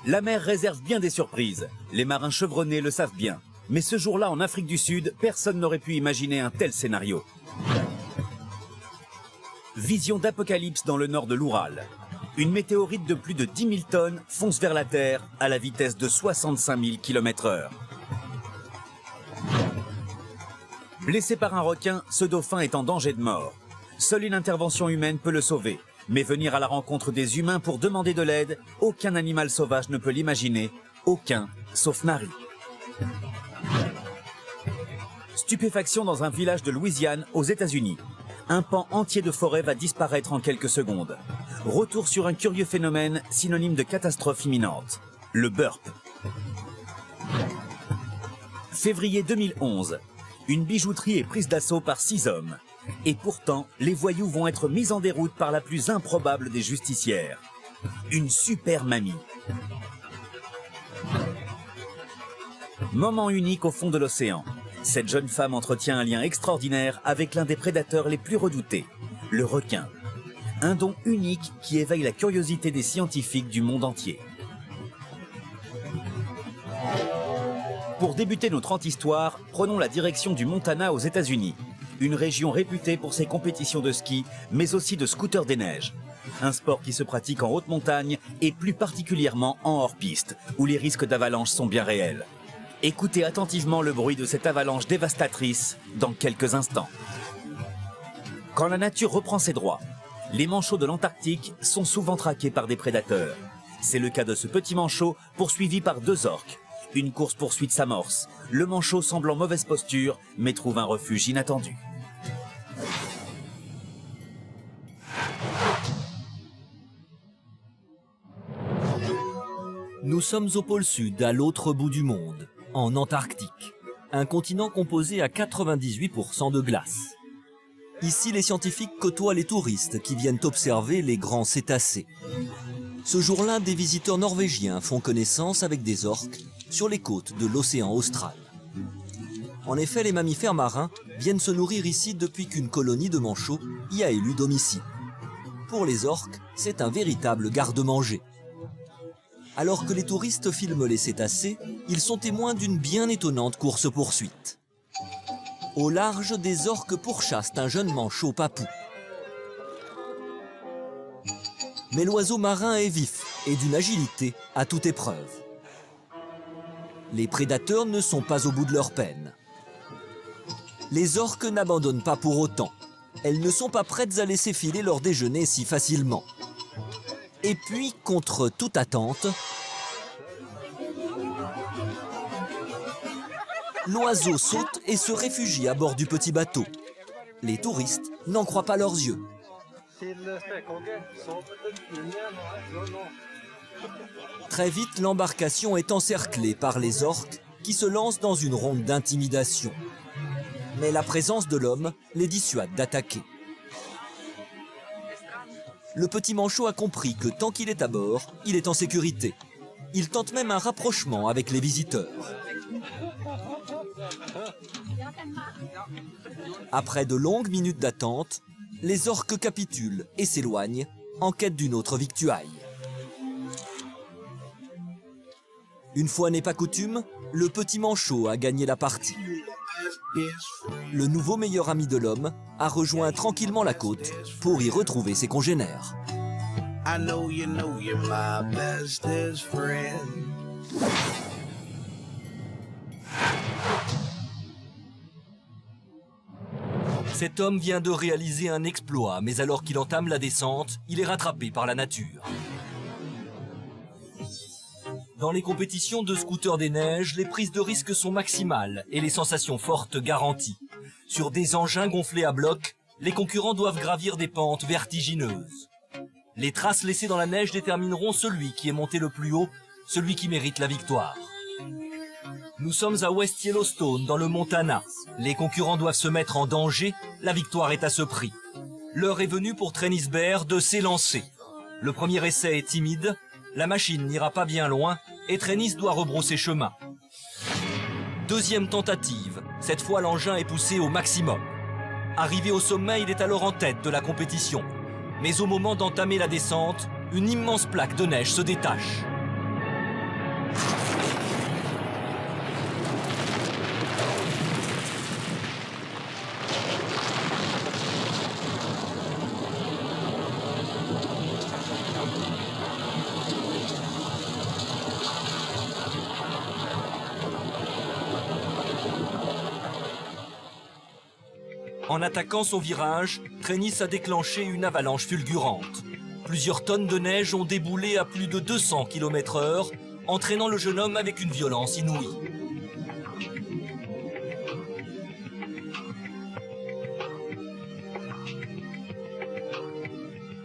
La mer réserve bien des surprises. Les marins chevronnés le savent bien. Mais ce jour-là, en Afrique du Sud, personne n'aurait pu imaginer un tel scénario. Vision d'apocalypse dans le nord de l'Oural. Une météorite de plus de 10 000 tonnes fonce vers la Terre à la vitesse de 65 000 km/h. Blessé par un requin, ce dauphin est en danger de mort. Seule une intervention humaine peut le sauver. Mais venir à la rencontre des humains pour demander de l'aide, aucun animal sauvage ne peut l'imaginer. Aucun, sauf Nari. Stupéfaction dans un village de Louisiane, aux États-Unis. Un pan entier de forêt va disparaître en quelques secondes. Retour sur un curieux phénomène, synonyme de catastrophe imminente. Le burp. Février 2011. Une bijouterie est prise d'assaut par 6 hommes. Et pourtant, les voyous vont être mis en déroute par la plus improbable des justicières. Une super mamie. Moment unique au fond de l'océan. Cette jeune femme entretient un lien extraordinaire avec l'un des prédateurs les plus redoutés, le requin. Un don unique qui éveille la curiosité des scientifiques du monde entier. Pour débuter notre anti-histoire, prenons la direction du Montana aux États-Unis. Une région réputée pour ses compétitions de ski, mais aussi de scooter des neiges. Un sport qui se pratique en haute montagne et plus particulièrement en hors-piste, où les risques d'avalanche sont bien réels. Écoutez attentivement le bruit de cette avalanche dévastatrice dans quelques instants. Quand la nature reprend ses droits, les manchots de l'Antarctique sont souvent traqués par des prédateurs. C'est le cas de ce petit manchot poursuivi par 2 orques. Une course-poursuite s'amorce. Le manchot semble en mauvaise posture, mais trouve un refuge inattendu. Nous sommes au pôle Sud, à l'autre bout du monde, en Antarctique. Un continent composé à 98% de glace. Ici, les scientifiques côtoient les touristes qui viennent observer les grands cétacés. Ce jour-là, des visiteurs norvégiens font connaissance avec des orques sur les côtes de l'océan austral. En effet, les mammifères marins viennent se nourrir ici depuis qu'une colonie de manchots y a élu domicile. Pour les orques, c'est un véritable garde-manger. Alors que les touristes filment les cétacés, ils sont témoins d'une bien étonnante course-poursuite. Au large, des orques pourchassent un jeune manchot papou. Mais l'oiseau marin est vif et d'une agilité à toute épreuve. Les prédateurs ne sont pas au bout de leur peine. Les orques n'abandonnent pas pour autant. Elles ne sont pas prêtes à laisser filer leur déjeuner si facilement. Et puis, contre toute attente, l'oiseau saute et se réfugie à bord du petit bateau. Les touristes n'en croient pas leurs yeux. Très vite, l'embarcation est encerclée par les orques qui se lancent dans une ronde d'intimidation. Mais la présence de l'homme les dissuade d'attaquer. Le petit manchot a compris que tant qu'il est à bord, il est en sécurité. Il tente même un rapprochement avec les visiteurs. Après de longues minutes d'attente, les orques capitulent et s'éloignent en quête d'une autre victuaille. Une fois n'est pas coutume, le petit manchot a gagné la partie. Le nouveau meilleur ami de l'homme a rejoint tranquillement la côte pour y retrouver ses congénères. Cet homme vient de réaliser un exploit, mais alors qu'il entame la descente, il est rattrapé par la nature. Dans les compétitions de scooter des neiges, les prises de risque sont maximales et les sensations fortes garanties. Sur des engins gonflés à bloc, les concurrents doivent gravir des pentes vertigineuses. Les traces laissées dans la neige détermineront celui qui est monté le plus haut, celui qui mérite la victoire. Nous sommes à West Yellowstone, dans le Montana. Les concurrents doivent se mettre en danger, la victoire est à ce prix. l'heure est venue pour Trennisberg de s'élancer. Le premier essai est timide, la machine n'ira pas bien loin et Trennis doit rebrousser chemin. Deuxième tentative, cette fois l'engin est poussé au maximum. Arrivé au sommet, il est alors en tête de la compétition. Mais au moment d'entamer la descente, une immense plaque de neige se détache. En attaquant son virage, Trennis a déclenché une avalanche fulgurante. Plusieurs tonnes de neige ont déboulé à plus de 200 km/h, entraînant le jeune homme avec une violence inouïe.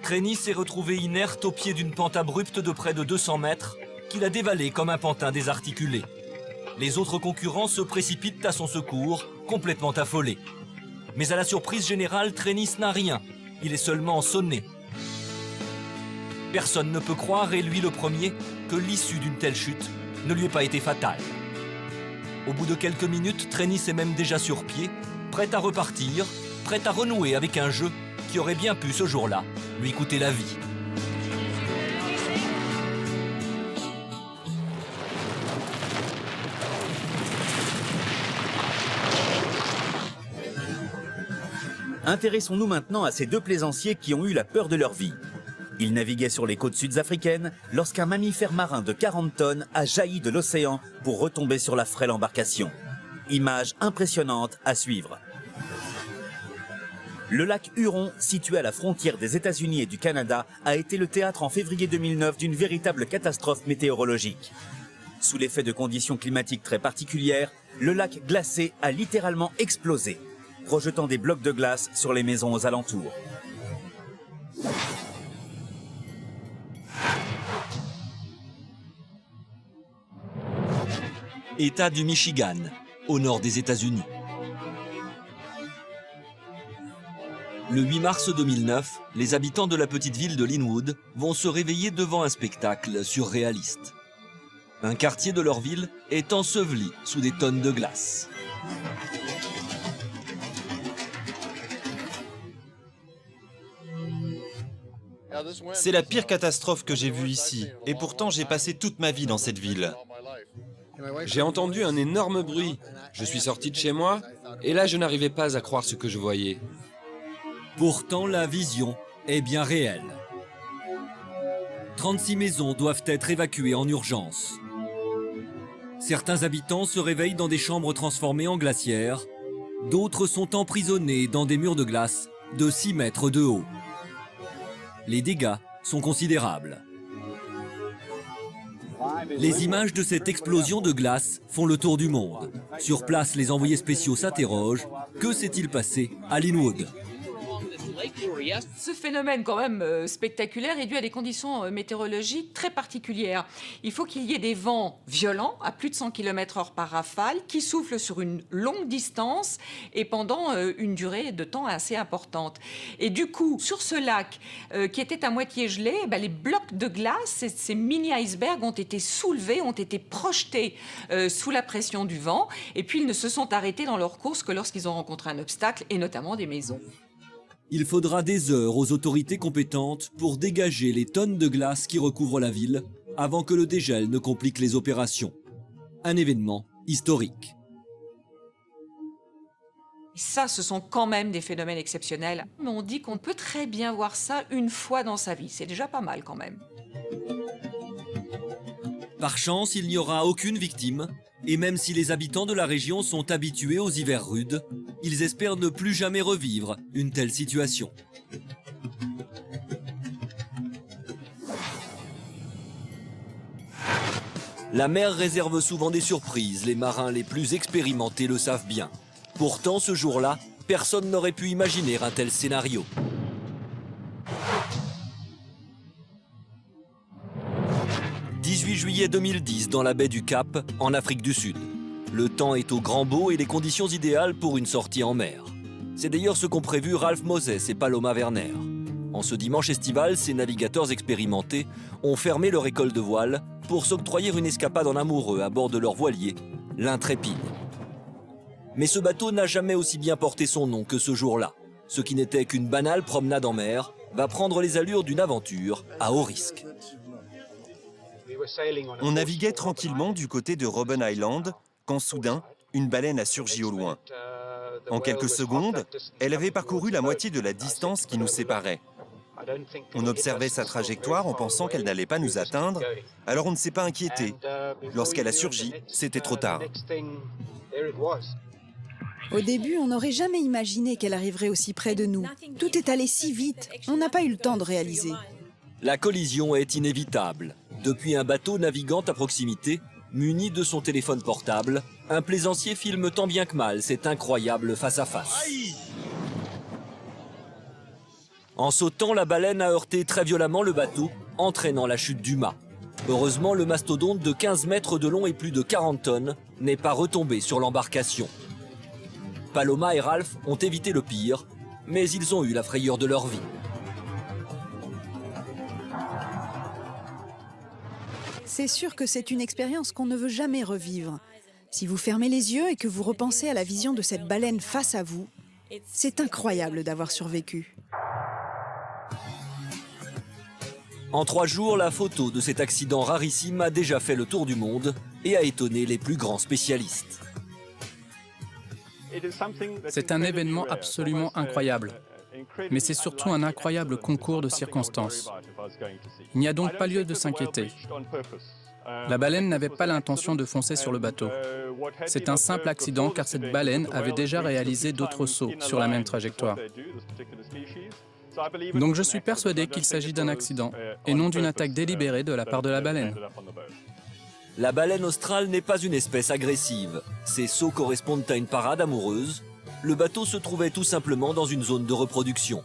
Trennis s'est retrouvé inerte au pied d'une pente abrupte de près de 200 mètres, qu'il a dévalée comme un pantin désarticulé. Les autres concurrents se précipitent à son secours, complètement affolés. Mais à la surprise générale, Trennis n'a rien. Il est seulement sonné. Personne ne peut croire, et lui le premier, que l'issue d'une telle chute ne lui ait pas été fatale. Au bout de quelques minutes, Trennis est même déjà sur pied, prêt à repartir, prêt à renouer avec un jeu qui aurait bien pu, ce jour-là, lui coûter la vie. Intéressons-nous maintenant à ces deux plaisanciers qui ont eu la peur de leur vie. Ils naviguaient sur les côtes sud-africaines lorsqu'un mammifère marin de 40 tonnes a jailli de l'océan pour retomber sur la frêle embarcation. Image impressionnante à suivre. Le lac Huron, situé à la frontière des États-Unis et du Canada, a été le théâtre en février 2009 d'une véritable catastrophe météorologique. Sous l'effet de conditions climatiques très particulières, le lac glacé a littéralement explosé, projetant des blocs de glace sur les maisons aux alentours. État du Michigan, au nord des États-Unis. Le 8 mars 2009, les habitants de la petite ville de Linwood vont se réveiller devant un spectacle surréaliste. Un quartier de leur ville est enseveli sous des tonnes de glace. C'est la pire catastrophe que j'ai vue ici, et pourtant j'ai passé toute ma vie dans cette ville. J'ai entendu un énorme bruit, je suis sorti de chez moi, et là je n'arrivais pas à croire ce que je voyais. Pourtant, la vision est bien réelle. 36 maisons doivent être évacuées en urgence. Certains habitants se réveillent dans des chambres transformées en glacières, d'autres sont emprisonnés dans des murs de glace de 6 mètres de haut. Les dégâts sont considérables. Les images de cette explosion de glace font le tour du monde. Sur place, les envoyés spéciaux s'interrogent. Que s'est-il passé à Linwood ? Ce phénomène quand même spectaculaire est dû à des conditions météorologiques très particulières. Il faut qu'il y ait des vents violents à plus de 100 km/h par rafale qui soufflent sur une longue distance et pendant une durée de temps assez importante. Et du coup, sur ce lac qui était à moitié gelé, les blocs de glace, ces mini-icebergs ont été soulevés, ont été projetés sous la pression du vent et puis ils ne se sont arrêtés dans leur course que lorsqu'ils ont rencontré un obstacle et notamment des maisons. Il faudra des heures aux autorités compétentes pour dégager les tonnes de glace qui recouvrent la ville avant que le dégel ne complique les opérations. Un événement historique. Ça, ce sont quand même des phénomènes exceptionnels. Mais on dit qu'on peut très bien voir ça une fois dans sa vie. C'est déjà pas mal quand même. Par chance, il n'y aura aucune victime. Et même si les habitants de la région sont habitués aux hivers rudes, ils espèrent ne plus jamais revivre une telle situation. La mer réserve souvent des surprises, les marins les plus expérimentés le savent bien. Pourtant, ce jour-là, personne n'aurait pu imaginer un tel scénario. « 18 juillet 2010 dans la baie du Cap, en Afrique du Sud. Le temps est au grand beau et les conditions idéales pour une sortie en mer. C'est d'ailleurs ce qu'ont prévu Ralph Moses et Paloma Werner. En ce dimanche estival, ces navigateurs expérimentés ont fermé leur école de voile pour s'octroyer une escapade en amoureux à bord de leur voilier, l'Intrépide. Mais ce bateau n'a jamais aussi bien porté son nom que ce jour-là. Ce qui n'était qu'une banale promenade en mer va prendre les allures d'une aventure à haut risque. On naviguait tranquillement du côté de Robben Island quand soudain, une baleine a surgi au loin. En quelques secondes, elle avait parcouru la moitié de la distance qui nous séparait. On observait sa trajectoire en pensant qu'elle n'allait pas nous atteindre, alors on ne s'est pas inquiété. Lorsqu'elle a surgi, c'était trop tard. Au début, on n'aurait jamais imaginé qu'elle arriverait aussi près de nous. Tout est allé si vite, on n'a pas eu le temps de réaliser. La collision est inévitable. Depuis un bateau naviguant à proximité, muni de son téléphone portable, un plaisancier filme tant bien que mal cet incroyable face-à-face. En sautant, la baleine a heurté très violemment le bateau, entraînant la chute du mât. Heureusement, le mastodonte de 15 mètres de long et plus de 40 tonnes n'est pas retombé sur l'embarcation. Paloma et Ralph ont évité le pire, mais ils ont eu la frayeur de leur vie. C'est sûr que c'est une expérience qu'on ne veut jamais revivre. Si vous fermez les yeux et que vous repensez à la vision de cette baleine face à vous, c'est incroyable d'avoir survécu. En 3 jours, la photo de cet accident rarissime a déjà fait le tour du monde et a étonné les plus grands spécialistes. C'est un événement absolument incroyable, mais c'est surtout un incroyable concours de circonstances. Il n'y a donc pas lieu de s'inquiéter. La baleine n'avait pas l'intention de foncer sur le bateau. C'est un simple accident car cette baleine avait déjà réalisé d'autres sauts sur la même trajectoire. Donc je suis persuadé qu'il s'agit d'un accident et non d'une attaque délibérée de la part de la baleine. La baleine australe n'est pas une espèce agressive. Ces sauts correspondent à une parade amoureuse. Le bateau se trouvait tout simplement dans une zone de reproduction.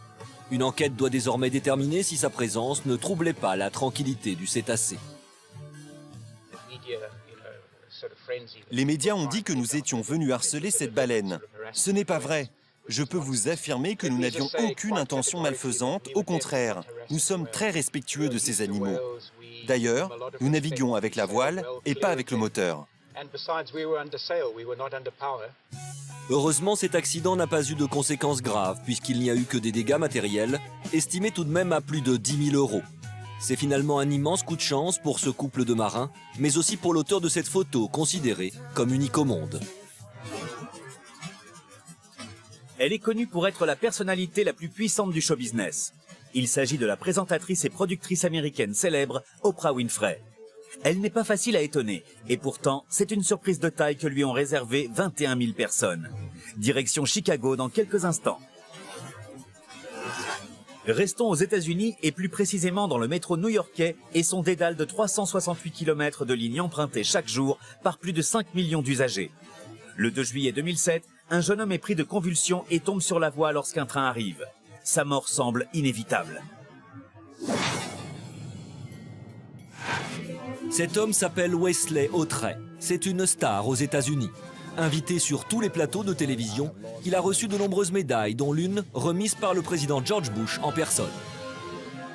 Une enquête doit désormais déterminer si sa présence ne troublait pas la tranquillité du cétacé. Les médias ont dit que nous étions venus harceler cette baleine. Ce n'est pas vrai. Je peux vous affirmer que nous n'avions aucune intention malfaisante, au contraire. Nous sommes très respectueux de ces animaux. D'ailleurs, nous naviguons avec la voile et pas avec le moteur. Heureusement, cet accident n'a pas eu de conséquences graves, puisqu'il n'y a eu que des dégâts matériels, estimés tout de même à plus de 10 000 €. C'est finalement un immense coup de chance pour ce couple de marins, mais aussi pour l'auteur de cette photo, considérée comme unique au monde. Elle est connue pour être la personnalité la plus puissante du show business. Il s'agit de la présentatrice et productrice américaine célèbre Oprah Winfrey. Elle n'est pas facile à étonner, et pourtant, c'est une surprise de taille que lui ont réservé 21 000 personnes. Direction Chicago dans quelques instants. Restons aux États-Unis et plus précisément dans le métro new-yorkais et son dédale de 368 km de lignes empruntées chaque jour par plus de 5 millions d'usagers. Le 2 juillet 2007, un jeune homme est pris de convulsions et tombe sur la voie lorsqu'un train arrive. Sa mort semble inévitable. Cet homme s'appelle Wesley Autrey. C'est une star aux États-Unis. Invité sur tous les plateaux de télévision, il a reçu de nombreuses médailles, dont l'une remise par le président George Bush en personne.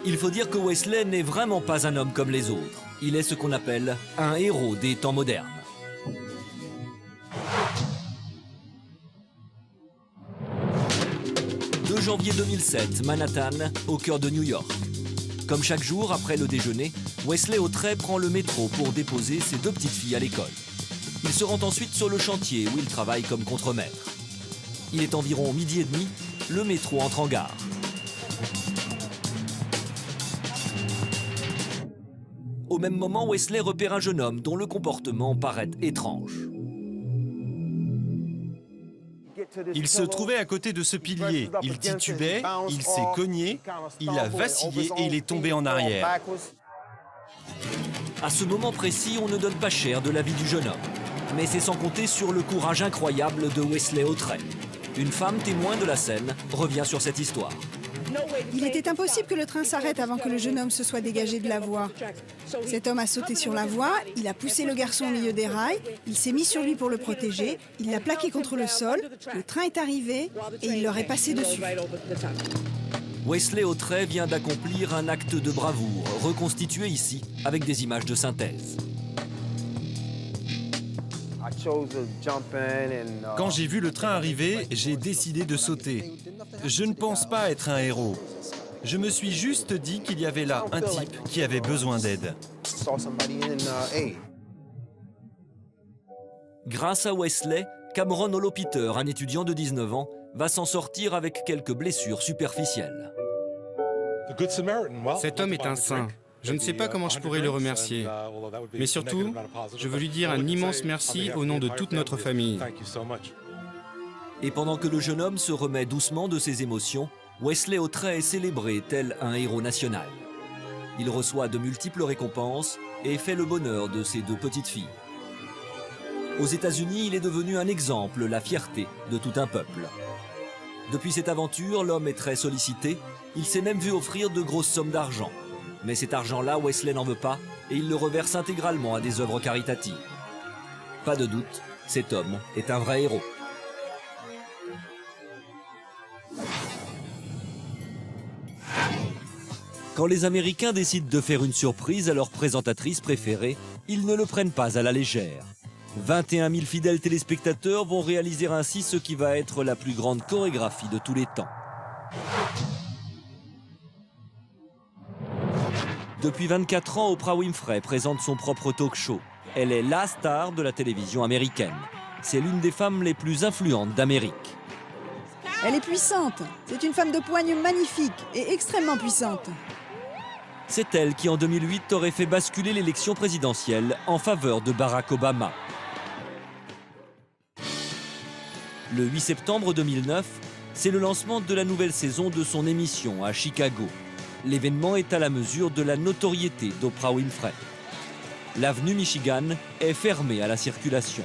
Il faut dire que Wesley n'est vraiment pas un homme comme les autres. Il est ce qu'on appelle un héros des temps modernes. « 2 janvier 2007, Manhattan, au cœur de New York. Comme chaque jour, après le déjeuner, Wesley Autrey prend le métro pour déposer ses 2 petites filles à l'école. Il se rend ensuite sur le chantier où il travaille comme contremaître. Il est environ 12h30, le métro entre en gare. Au même moment, Wesley repère un jeune homme dont le comportement paraît étrange. Il se trouvait à côté de ce pilier. Il titubait, il s'est cogné, il a vacillé et il est tombé en arrière. À ce moment précis, on ne donne pas cher de la vie du jeune homme. Mais c'est sans compter sur le courage incroyable de Wesley Autrey. Une femme témoin de la scène revient sur cette histoire. Il était impossible que le train s'arrête avant que le jeune homme se soit dégagé de la voie. Cet homme a sauté sur la voie, il a poussé le garçon au milieu des rails, il s'est mis sur lui pour le protéger, il l'a plaqué contre le sol, le train est arrivé et il leur est passé dessus. Wesley Autrey vient d'accomplir un acte de bravoure, reconstitué ici avec des images de synthèse. Quand j'ai vu le train arriver, j'ai décidé de sauter. Je ne pense pas être un héros. Je me suis juste dit qu'il y avait là un type qui avait besoin d'aide. Grâce à Wesley, Cameron Holopeter, un étudiant de 19 ans, va s'en sortir avec quelques blessures superficielles. Cet homme est un saint. Je ne sais pas comment je pourrais le remercier. Mais surtout, je veux lui dire un immense merci au nom de toute notre famille. Et pendant que le jeune homme se remet doucement de ses émotions, Wesley Autrey est célébré tel un héros national. Il reçoit de multiples récompenses et fait le bonheur de ses 2 petites filles. Aux États-Unis, il est devenu un exemple, la fierté de tout un peuple. Depuis cette aventure, l'homme est très sollicité. Il s'est même vu offrir de grosses sommes d'argent. Mais cet argent-là, Wesley n'en veut pas et il le reverse intégralement à des œuvres caritatives. Pas de doute, cet homme est un vrai héros. Quand les Américains décident de faire une surprise à leur présentatrice préférée, ils ne le prennent pas à la légère. 21 000 fidèles téléspectateurs vont réaliser ainsi ce qui va être la plus grande chorégraphie de tous les temps. Depuis 24 ans, Oprah Winfrey présente son propre talk show. Elle est la star de la télévision américaine. C'est l'une des femmes les plus influentes d'Amérique. Elle est puissante. C'est une femme de poigne magnifique et extrêmement puissante. C'est elle qui, en 2008, aurait fait basculer l'élection présidentielle en faveur de Barack Obama. Le 8 septembre 2009, c'est le lancement de la nouvelle saison de son émission à Chicago. L'événement est à la mesure de la notoriété d'Oprah Winfrey. L'avenue Michigan est fermée à la circulation.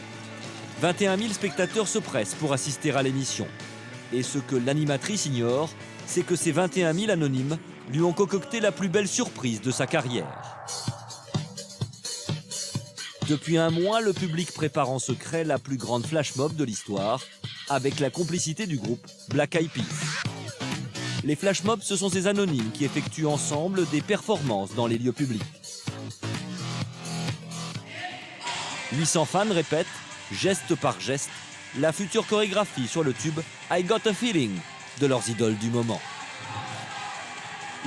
21 000 spectateurs se pressent pour assister à l'émission. Et ce que l'animatrice ignore, c'est que ces 21 000 anonymes lui ont concocté la plus belle surprise de sa carrière. Depuis un mois, le public prépare en secret la plus grande flash mob de l'histoire, avec la complicité du groupe Black Eyed Peas. Les flash mobs, ce sont ces anonymes qui effectuent ensemble des performances dans les lieux publics. 800 fans répètent, geste par geste, la future chorégraphie sur le tube I Got a Feeling de leurs idoles du moment.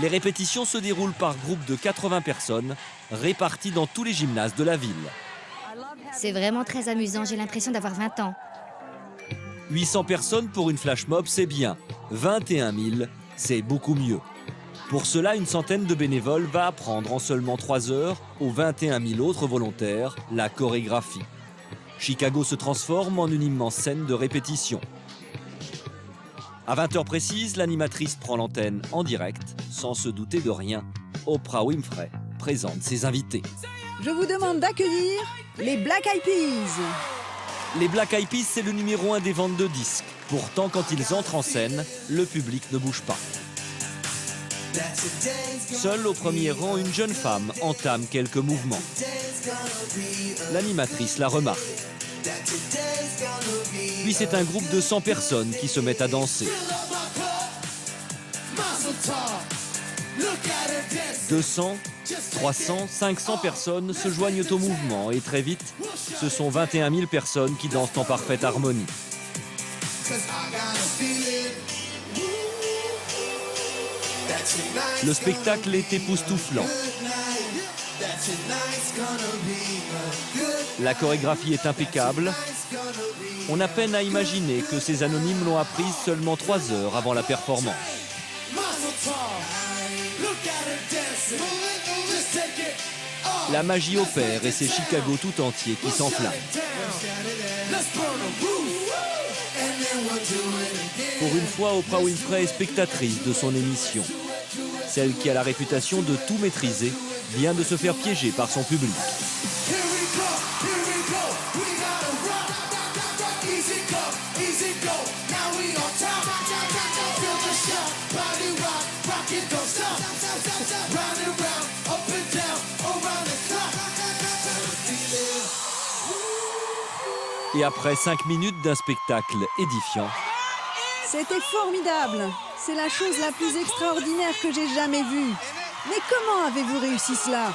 Les répétitions se déroulent par groupe de 80 personnes, réparties dans tous les gymnases de la ville. C'est vraiment très amusant, j'ai l'impression d'avoir 20 ans. 800 personnes pour une flash mob, c'est bien. 21 000, c'est beaucoup mieux. Pour cela, une centaine de bénévoles va apprendre en seulement 3 heures aux 21 000 autres volontaires la chorégraphie. Chicago se transforme en une immense scène de répétition. À 20h précises, l'animatrice prend l'antenne en direct, sans se douter de rien. Oprah Winfrey présente ses invités. Je vous demande d'accueillir les Black Eyed Peas. Les Black Eyed Peas, c'est le numéro 1 des ventes de disques. Pourtant, quand ils entrent en scène, le public ne bouge pas. Seule au premier rang, une jeune femme entame quelques mouvements. L'animatrice la remarque. Puis c'est un groupe de 100 personnes qui se mettent à danser. 200, 300, 500 personnes se joignent au mouvement et très vite, ce sont 21 000 personnes qui dansent en parfaite harmonie. Le spectacle est époustouflant. La chorégraphie est impeccable. On a peine à imaginer que ces anonymes l'ont apprise seulement 3 heures avant la performance. La magie opère et c'est Chicago tout entier qui s'enflamme. Pour une fois, Oprah Winfrey est spectatrice de son émission. Celle qui a la réputation de tout maîtriser vient de se faire piéger par son public. Easy go, now we on top. Feel the shock, body rock. Et après 5 minutes d'un spectacle édifiant, C'était formidable. C'est la chose la plus extraordinaire que j'ai jamais vue. Mais comment avez-vous réussi cela?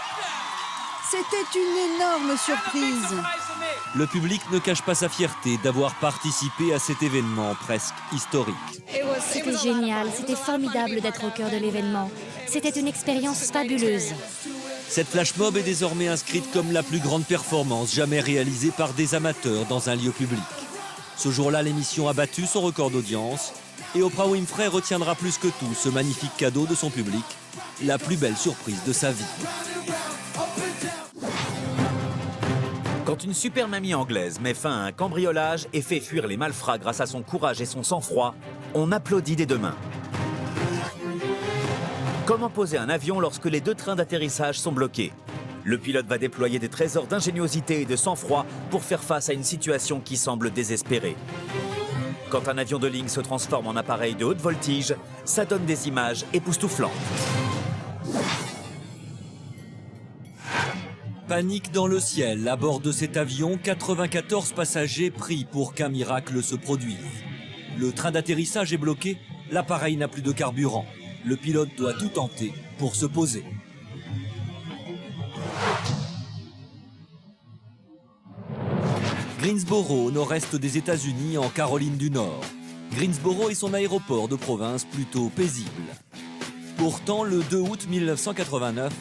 C'était une énorme surprise. le public ne cache pas sa fierté d'avoir participé à cet événement presque historique. C'était génial, c'était formidable d'être au cœur de l'événement. C'était une expérience fabuleuse. Cette flash mob est désormais inscrite comme la plus grande performance jamais réalisée par des amateurs dans un lieu public. Ce jour-là, l'émission a battu son record d'audience et Oprah Winfrey retiendra plus que tout ce magnifique cadeau de son public, la plus belle surprise de sa vie. Quand une super mamie anglaise met fin à un cambriolage et fait fuir les malfrats grâce à son courage et son sang-froid, on applaudit des deux mains. Comment poser un avion lorsque les 2 trains d'atterrissage sont bloqués? Le pilote va déployer des trésors d'ingéniosité et de sang-froid pour faire face à une situation qui semble désespérée. Quand un avion de ligne se transforme en appareil de haute voltige, ça donne des images époustouflantes. Panique dans le ciel, à bord de cet avion, 94 passagers prient pour qu'un miracle se produise. Le train d'atterrissage est bloqué, l'appareil n'a plus de carburant. Le pilote doit tout tenter pour se poser. Greensboro, au nord-est des États-Unis, en Caroline du Nord. Greensboro est son aéroport de province plutôt paisible. Pourtant, le 2 août 1989,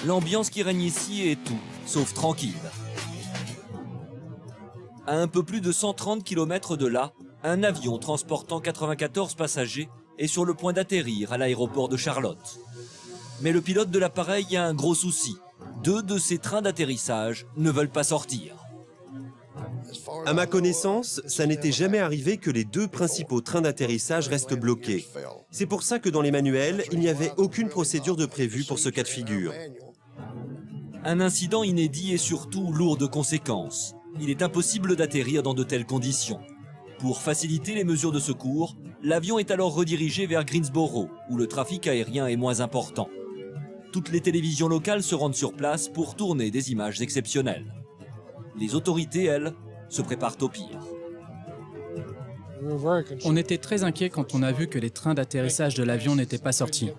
l'ambiance qui règne ici est tout, sauf tranquille. À un peu plus de 130 km de là, un avion transportant 94 passagers est sur le point d'atterrir à l'aéroport de Charlotte. Mais le pilote de l'appareil a un gros souci. 2 de ses trains d'atterrissage ne veulent pas sortir. À ma connaissance, ça n'était jamais arrivé que les 2 principaux trains d'atterrissage restent bloqués. C'est pour ça que dans les manuels, il n'y avait aucune procédure de prévue pour ce cas de figure. Un incident inédit et surtout lourd de conséquences. Il est impossible d'atterrir dans de telles conditions. Pour faciliter les mesures de secours, l'avion est alors redirigé vers Greensboro, où le trafic aérien est moins important. Toutes les télévisions locales se rendent sur place pour tourner des images exceptionnelles. Les autorités, elles, se préparent au pire. On était très inquiets quand on a vu que les trains d'atterrissage de l'avion n'étaient pas sortis.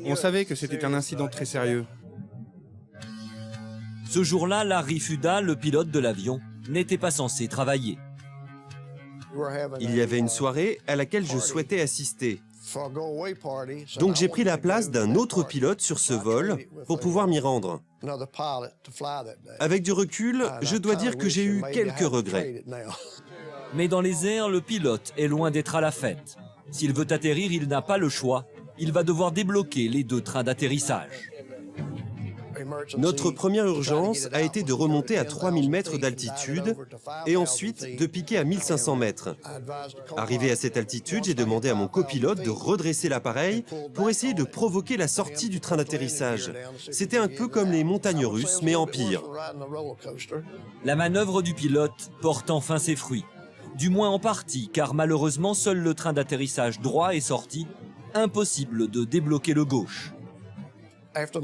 On savait que c'était un incident très sérieux. Ce jour-là, Larry Fuda, le pilote de l'avion, n'était pas censé travailler. Il y avait une soirée à laquelle je souhaitais assister. Donc j'ai pris la place d'un autre pilote sur ce vol pour pouvoir m'y rendre. Avec du recul, je dois dire que j'ai eu quelques regrets. Mais dans les airs, le pilote est loin d'être à la fête. S'il veut atterrir, il n'a pas le choix. Il va devoir débloquer les 2 trains d'atterrissage. Notre première urgence a été de remonter à 3000 mètres d'altitude et ensuite de piquer à 1500 mètres. Arrivé à cette altitude, j'ai demandé à mon copilote de redresser l'appareil pour essayer de provoquer la sortie du train d'atterrissage. C'était un peu comme les montagnes russes, mais en pire. La manœuvre du pilote porte enfin ses fruits. Du moins en partie, car malheureusement, seul le train d'atterrissage droit est sorti. Impossible de débloquer le gauche.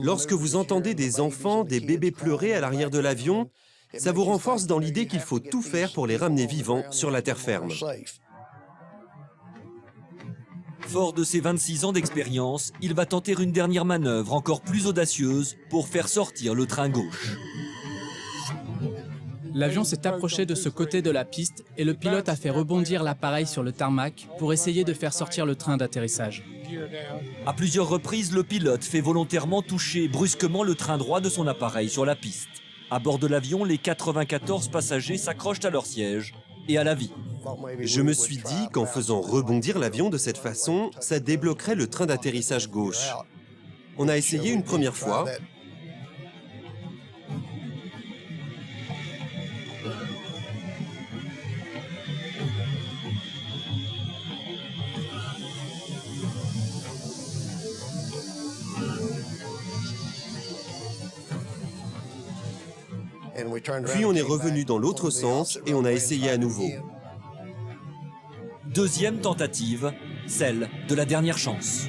Lorsque vous entendez des enfants, des bébés pleurer à l'arrière de l'avion, ça vous renforce dans l'idée qu'il faut tout faire pour les ramener vivants sur la terre ferme. Fort de ses 26 ans d'expérience, il va tenter une dernière manœuvre encore plus audacieuse pour faire sortir le train gauche. L'avion s'est approché de ce côté de la piste et le pilote a fait rebondir l'appareil sur le tarmac pour essayer de faire sortir le train d'atterrissage. À plusieurs reprises, le pilote fait volontairement toucher brusquement le train droit de son appareil sur la piste. À bord de l'avion, les 94 passagers s'accrochent à leur siège et à la vie. Je me suis dit qu'en faisant rebondir l'avion de cette façon, ça débloquerait le train d'atterrissage gauche. On a essayé une première fois. Puis on est revenu dans l'autre sens et on a essayé à nouveau. Deuxième tentative, celle de la dernière chance.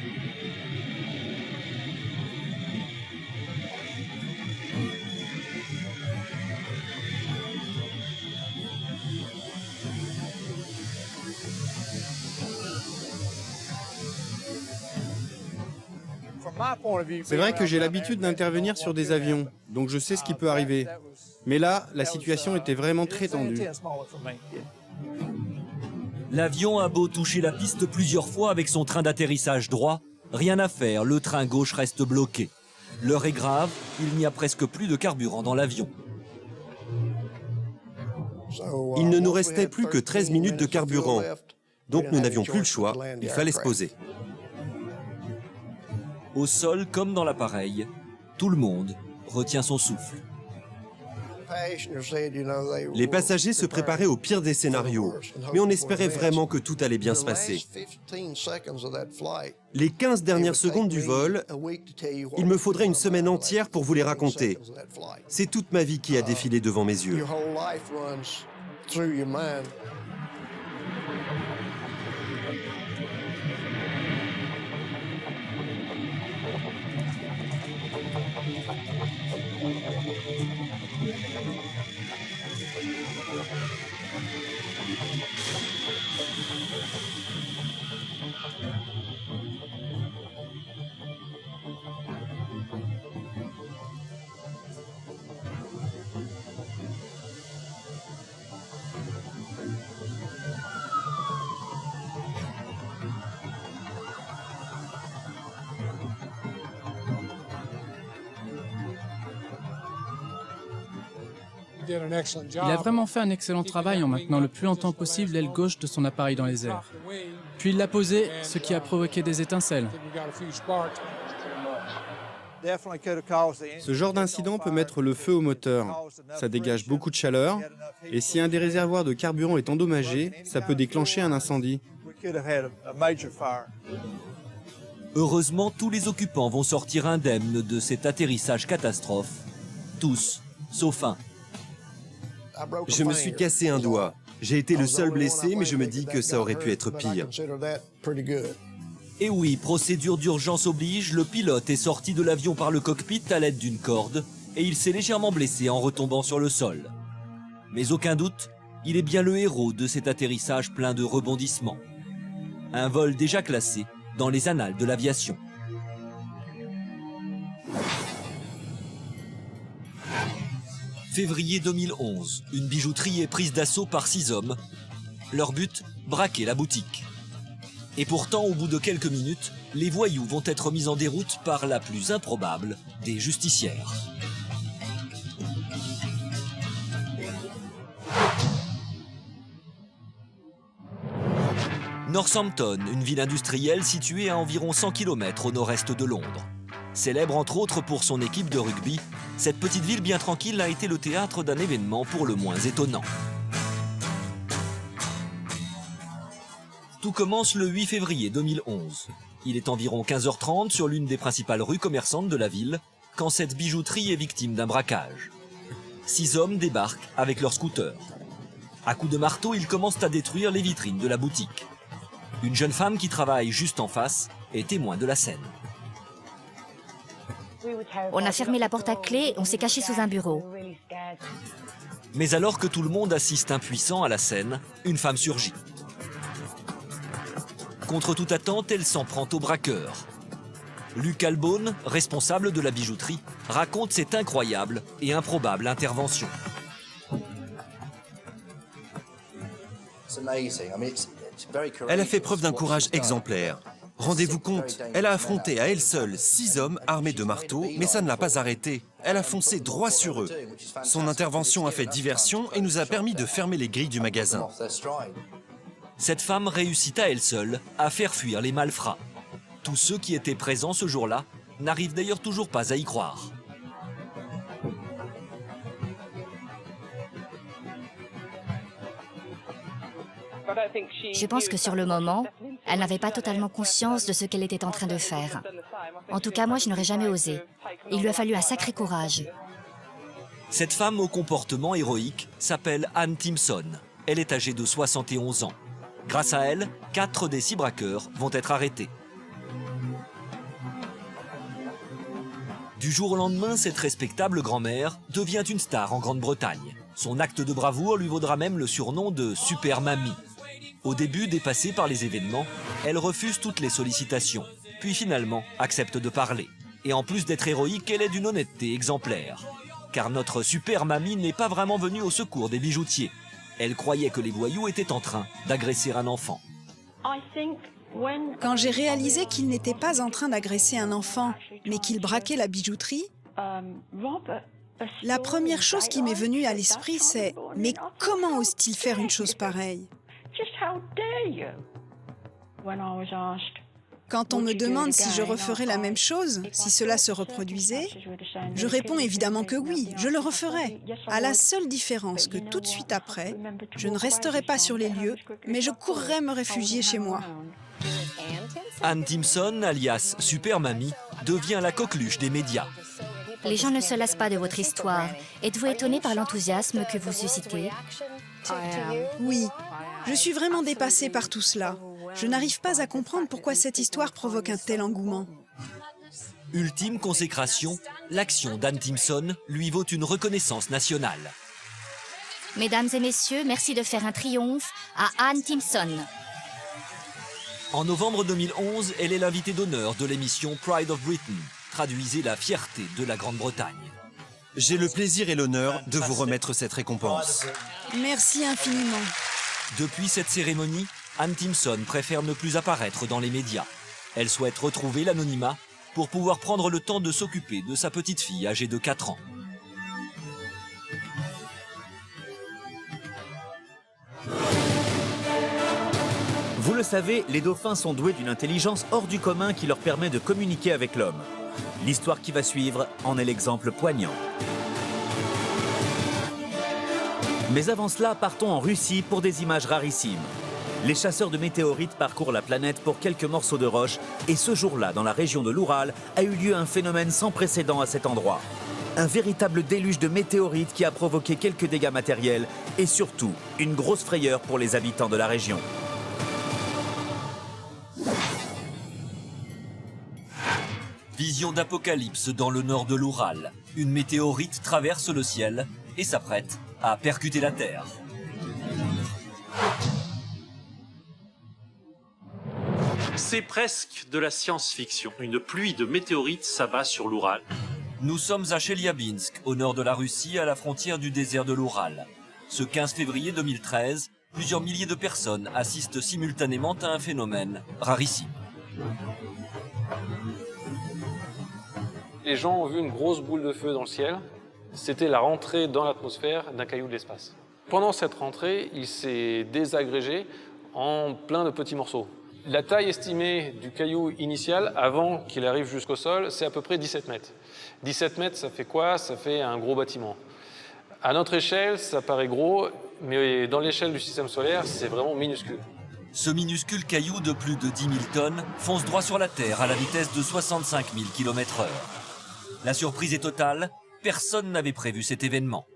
C'est vrai que j'ai l'habitude d'intervenir sur des avions, donc je sais ce qui peut arriver. Mais là, la situation était vraiment très tendue. L'avion a beau toucher la piste plusieurs fois avec son train d'atterrissage droit, rien à faire, le train gauche reste bloqué. L'heure est grave, il n'y a presque plus de carburant dans l'avion. Il ne nous restait plus que 13 minutes de carburant, donc nous n'avions plus le choix, il fallait se poser. Au sol comme dans l'appareil, tout le monde retient son souffle. Les passagers se préparaient au pire des scénarios, mais on espérait vraiment que tout allait bien se passer. Les 15 dernières secondes du vol, il me faudrait une semaine entière pour vous les raconter. C'est toute ma vie qui a défilé devant mes yeux. Il a vraiment fait un excellent travail en maintenant le plus longtemps possible l'aile gauche de son appareil dans les airs. Puis il l'a posée, ce qui a provoqué des étincelles. Ce genre d'incident peut mettre le feu au moteur. Ça dégage beaucoup de chaleur, et si un des réservoirs de carburant est endommagé, ça peut déclencher un incendie. Heureusement, tous les occupants vont sortir indemnes de cet atterrissage catastrophe. Tous, sauf un. Je me suis cassé un doigt. J'ai été le seul blessé, mais je me dis que ça aurait pu être pire. Et oui, procédure d'urgence oblige, le pilote est sorti de l'avion par le cockpit à l'aide d'une corde et il s'est légèrement blessé en retombant sur le sol. Mais aucun doute, il est bien le héros de cet atterrissage plein de rebondissements. Un vol déjà classé dans les annales de l'aviation. Février 2011, une bijouterie est prise d'assaut par 6 hommes. Leur but, braquer la boutique. Et pourtant, au bout de quelques minutes, les voyous vont être mis en déroute par la plus improbable des justicières. Northampton, une ville industrielle située à environ 100 km au nord-est de Londres. Célèbre entre autres pour son équipe de rugby, cette petite ville bien tranquille a été le théâtre d'un événement pour le moins étonnant. Tout commence le 8 février 2011. Il est environ 15h30 sur l'une des principales rues commerçantes de la ville, quand cette bijouterie est victime d'un braquage. 6 hommes débarquent avec leurs scooters. À coups de marteau, ils commencent à détruire les vitrines de la boutique. Une jeune femme qui travaille juste en face est témoin de la scène. On a fermé la porte à clé, on s'est caché sous un bureau. Mais alors que tout le monde assiste impuissant à la scène, une femme surgit. Contre toute attente, elle s'en prend au braqueur. Luc Albone, responsable de la bijouterie, raconte cette incroyable et improbable intervention. Elle a fait preuve d'un courage exemplaire. Rendez-vous compte, elle a affronté à elle seule 6 hommes armés de marteaux, mais ça ne l'a pas arrêtée. Elle a foncé droit sur eux. Son intervention a fait diversion et nous a permis de fermer les grilles du magasin. Cette femme réussit à elle seule à faire fuir les malfrats. Tous ceux qui étaient présents ce jour-là n'arrivent d'ailleurs toujours pas à y croire. Je pense que sur le moment, elle n'avait pas totalement conscience de ce qu'elle était en train de faire. En tout cas, moi, je n'aurais jamais osé. Il lui a fallu un sacré courage. Cette femme au comportement héroïque s'appelle Anne Timpson. Elle est âgée de 71 ans. Grâce à elle, 4 des 6 braqueurs vont être arrêtés. Du jour au lendemain, cette respectable grand-mère devient une star en Grande-Bretagne. Son acte de bravoure lui vaudra même le surnom de Super Mamie. Au début, dépassée par les événements, elle refuse toutes les sollicitations. puis finalement accepte de parler. Et en plus d'être héroïque, elle est d'une honnêteté exemplaire. Car notre super mamie n'est pas vraiment venue au secours des bijoutiers. Elle croyait que les voyous étaient en train d'agresser un enfant. Quand j'ai réalisé qu'il n'était pas en train d'agresser un enfant, mais qu'il braquait la bijouterie, la première chose qui m'est venue à l'esprit, c'est « Mais comment ose-t-il faire une chose pareille ?» Quand on me demande si je referais la même chose, si cela se reproduisait, je réponds évidemment que oui, je le referais. À la seule différence que tout de suite après, je ne resterai pas sur les lieux, mais je courrais me réfugier chez moi. Ann Timpson, alias Super Mamie, devient la coqueluche des médias. Les gens ne se lassent pas de votre histoire. Êtes-vous étonné par l'enthousiasme que vous suscitez? Oui, je suis vraiment dépassée par tout cela. Je n'arrive pas à comprendre pourquoi cette histoire provoque un tel engouement. Ultime consécration, l'action d'Ann Timpson lui vaut une reconnaissance nationale. Mesdames et messieurs, merci de faire un triomphe à Ann Timpson. En novembre 2011, elle est l'invitée d'honneur de l'émission Pride of Britain, traduisez la fierté de la Grande-Bretagne. J'ai le plaisir et l'honneur de vous remettre cette récompense. Merci infiniment. Depuis cette cérémonie, Ann Timpson préfère ne plus apparaître dans les médias. Elle souhaite retrouver l'anonymat pour pouvoir prendre le temps de s'occuper de sa petite fille âgée de 4 ans. Vous le savez, les dauphins sont doués d'une intelligence hors du commun qui leur permet de communiquer avec l'homme. L'histoire qui va suivre en est l'exemple poignant. Mais avant cela, partons en Russie pour des images rarissimes. Les chasseurs de météorites parcourent la planète pour quelques morceaux de roche et ce jour-là, dans la région de l'Oural, a eu lieu un phénomène sans précédent à cet endroit. Un véritable déluge de météorites qui a provoqué quelques dégâts matériels et surtout une grosse frayeur pour les habitants de la région. Vision d'apocalypse dans le nord de l'Oural. Une météorite traverse le ciel et s'apprête à percuter la Terre. C'est presque de la science-fiction. Une pluie de météorites s'abat sur l'Oural. Nous sommes à Chelyabinsk, au nord de la Russie, à la frontière du désert de l'Oural. Ce 15 février 2013, plusieurs milliers de personnes assistent simultanément à un phénomène rarissime. Les gens ont vu une grosse boule de feu dans le ciel. C'était la rentrée dans l'atmosphère d'un caillou de l'espace. Pendant cette rentrée, il s'est désagrégé en plein de petits morceaux. La taille estimée du caillou initial, avant qu'il arrive jusqu'au sol, c'est à peu près 17 mètres. 17 mètres, ça fait quoi? Ça fait un gros bâtiment. À notre échelle, ça paraît gros, mais dans l'échelle du système solaire, c'est vraiment minuscule. Ce minuscule caillou de plus de 10 000 tonnes fonce droit sur la Terre à la vitesse de 65 000 km/h. La surprise est totale, personne n'avait prévu cet événement.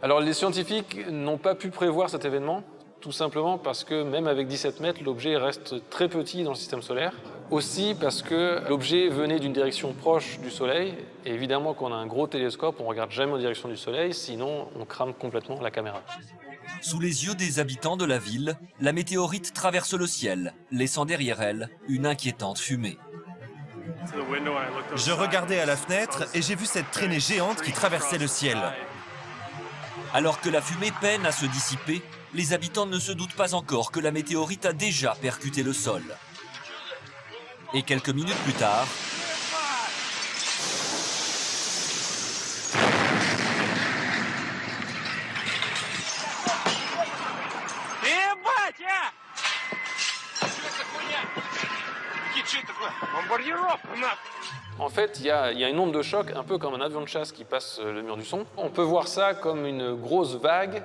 Alors les scientifiques n'ont pas pu prévoir cet événement, tout simplement parce que même avec 17 mètres, l'objet reste très petit dans le système solaire. Aussi parce que l'objet venait d'une direction proche du Soleil, et évidemment quand on a un gros télescope, on ne regarde jamais en direction du Soleil, sinon on crame complètement la caméra. Sous les yeux des habitants de la ville, la météorite traverse le ciel, laissant derrière elle une inquiétante fumée. Je regardais à la fenêtre et j'ai vu cette traînée géante qui traversait le ciel. Alors que la fumée peine à se dissiper, les habitants ne se doutent pas encore que la météorite a déjà percuté le sol. Et quelques minutes plus tard... En fait, il y a une onde de choc, un peu comme un avion de chasse qui passe le mur du son. On peut voir ça comme une grosse vague,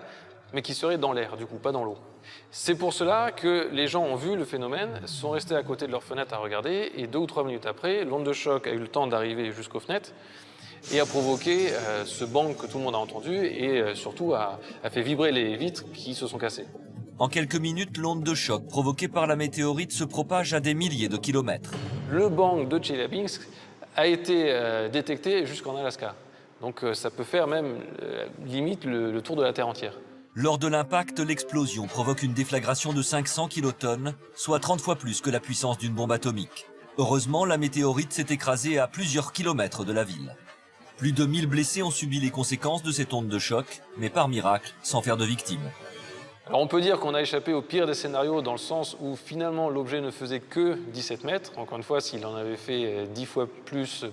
mais qui serait dans l'air, du coup, pas dans l'eau. C'est pour cela que les gens ont vu le phénomène, sont restés à côté de leur fenêtre à regarder, et 2 ou 3 minutes après, l'onde de choc a eu le temps d'arriver jusqu'aux fenêtres et a provoqué ce bang que tout le monde a entendu, et surtout a fait vibrer les vitres qui se sont cassées. En quelques minutes, l'onde de choc provoquée par la météorite se propage à des milliers de kilomètres. Le bang de Chelyabinsk a été détecté jusqu'en Alaska. Donc ça peut faire même limite le tour de la Terre entière. Lors de l'impact, l'explosion provoque une déflagration de 500 kilotonnes, soit 30 fois plus que la puissance d'une bombe atomique. Heureusement, la météorite s'est écrasée à plusieurs kilomètres de la ville. Plus de 1000 blessés ont subi les conséquences de cette onde de choc, mais par miracle, sans faire de victimes. Alors on peut dire qu'on a échappé au pire des scénarios dans le sens où finalement l'objet ne faisait que 17 mètres. Encore une fois, s'il en avait fait 10 fois plus,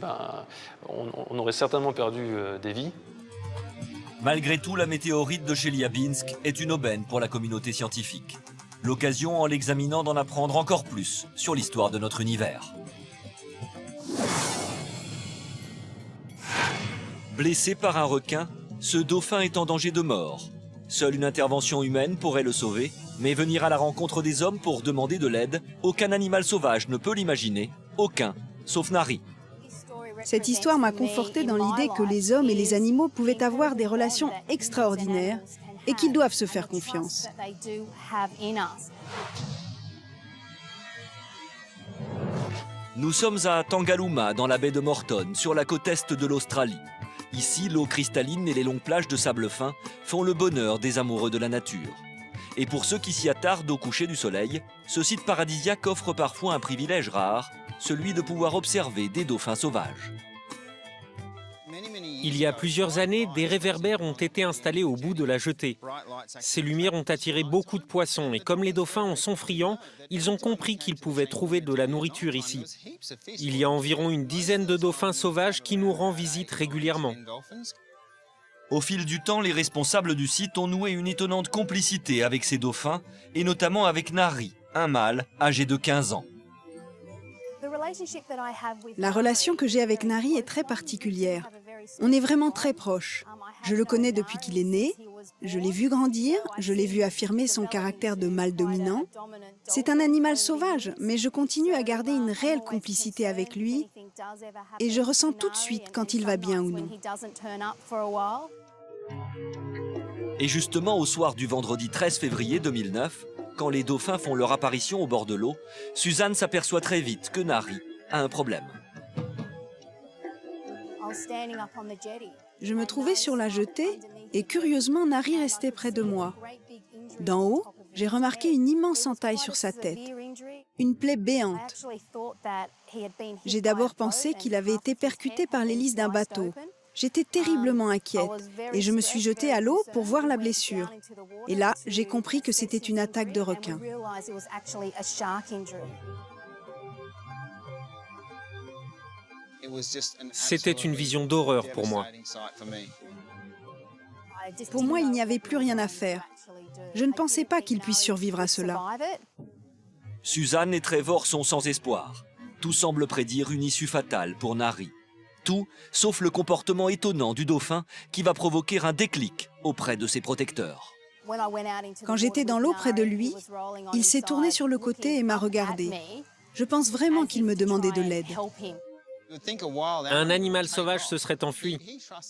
on aurait certainement perdu des vies. Malgré tout, la météorite de Chelyabinsk est une aubaine pour la communauté scientifique. L'occasion, en l'examinant, d'en apprendre encore plus sur l'histoire de notre univers. Blessé par un requin, ce dauphin est en danger de mort. Seule une intervention humaine pourrait le sauver, mais venir à la rencontre des hommes pour demander de l'aide, aucun animal sauvage ne peut l'imaginer, aucun, sauf Nari. Cette histoire m'a conforté dans l'idée que les hommes et les animaux pouvaient avoir des relations extraordinaires et qu'ils doivent se faire confiance. Nous sommes à Tangalooma, dans la baie de Morton, sur la côte est de l'Australie. Ici, l'eau cristalline et les longues plages de sable fin font le bonheur des amoureux de la nature. Et pour ceux qui s'y attardent au coucher du soleil, ce site paradisiaque offre parfois un privilège rare, celui de pouvoir observer des dauphins sauvages. Il y a plusieurs années, des réverbères ont été installés au bout de la jetée. Ces lumières ont attiré beaucoup de poissons et comme les dauphins en sont friands, ils ont compris qu'ils pouvaient trouver de la nourriture ici. Il y a environ une dizaine de dauphins sauvages qui nous rendent visite régulièrement. Au fil du temps, les responsables du site ont noué une étonnante complicité avec ces dauphins, et notamment avec Nari, un mâle âgé de 15 ans. La relation que j'ai avec Nari est très particulière. On est vraiment très proches. Je le connais depuis qu'il est né, je l'ai vu grandir, je l'ai vu affirmer son caractère de mâle dominant. C'est un animal sauvage, mais je continue à garder une réelle complicité avec lui et je ressens tout de suite quand il va bien ou non. Et justement, au soir du vendredi 13 février 2009, quand les dauphins font leur apparition au bord de l'eau, Suzanne s'aperçoit très vite que Nari a un problème. Je me trouvais sur la jetée et curieusement, Nari restait près de moi. D'en haut, j'ai remarqué une immense entaille sur sa tête, une plaie béante. J'ai d'abord pensé qu'il avait été percuté par l'hélice d'un bateau. J'étais terriblement inquiète et je me suis jetée à l'eau pour voir la blessure. Et là, j'ai compris que c'était une attaque de requin. C'était une vision d'horreur pour moi. Pour moi, il n'y avait plus rien à faire. Je ne pensais pas qu'il puisse survivre à cela. Suzanne et Trevor sont sans espoir. Tout semble prédire une issue fatale pour Nari. Tout, sauf le comportement étonnant du dauphin qui va provoquer un déclic auprès de ses protecteurs. Quand j'étais dans l'eau près de lui, il s'est tourné sur le côté et m'a regardé. Je pense vraiment qu'il me demandait de l'aide. Un animal sauvage se serait enfui,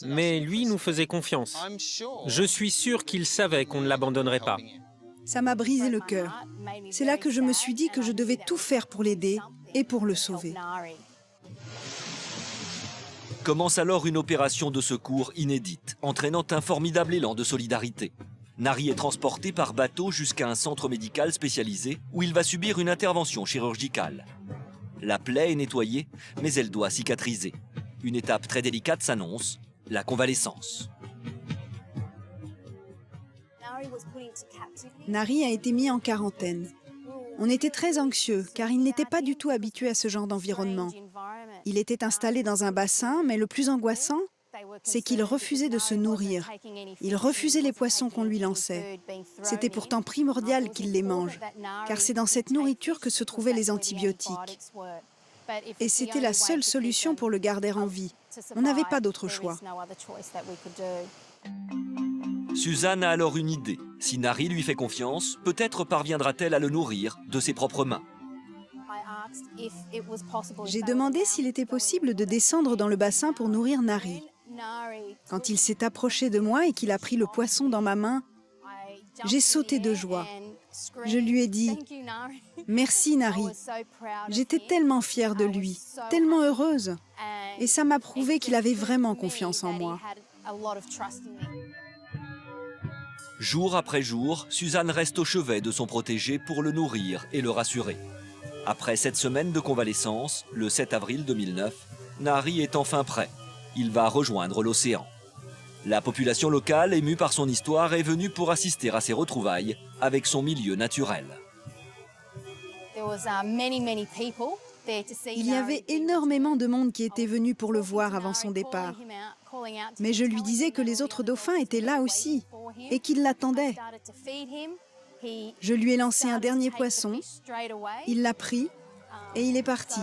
mais lui nous faisait confiance. Je suis sûr qu'il savait qu'on ne l'abandonnerait pas. Ça m'a brisé le cœur. C'est là que je me suis dit que je devais tout faire pour l'aider et pour le sauver. Commence alors une opération de secours inédite, entraînant un formidable élan de solidarité. Nari est transporté par bateau jusqu'à un centre médical spécialisé où il va subir une intervention chirurgicale. La plaie est nettoyée, mais elle doit cicatriser. Une étape très délicate s'annonce, la convalescence. Nari a été mis en quarantaine. On était très anxieux car il n'était pas du tout habitué à ce genre d'environnement. Il était installé dans un bassin, mais le plus angoissant, c'est qu'il refusait de se nourrir. Il refusait les poissons qu'on lui lançait. C'était pourtant primordial qu'il les mange, car c'est dans cette nourriture que se trouvaient les antibiotiques. Et c'était la seule solution pour le garder en vie. On n'avait pas d'autre choix. Suzanne a alors une idée. Si Nari lui fait confiance, peut-être parviendra-t-elle à le nourrir de ses propres mains. J'ai demandé s'il était possible de descendre dans le bassin pour nourrir Nari. Quand il s'est approché de moi et qu'il a pris le poisson dans ma main, j'ai sauté de joie. Je lui ai dit « Merci Nari ». J'étais tellement fière de lui, tellement heureuse. Et ça m'a prouvé qu'il avait vraiment confiance en moi. Jour après jour, Suzanne reste au chevet de son protégé pour le nourrir et le rassurer. Après 7 semaines de convalescence, le 7 avril 2009, Nari est enfin prêt. Il va rejoindre l'océan. La population locale, émue par son histoire, est venue pour assister à ses retrouvailles avec son milieu naturel. Il y avait énormément de monde qui était venu pour le voir avant son départ. Mais je lui disais que les autres dauphins étaient là aussi et qu'ils l'attendaient. Je lui ai lancé un dernier poisson, il l'a pris et il est parti.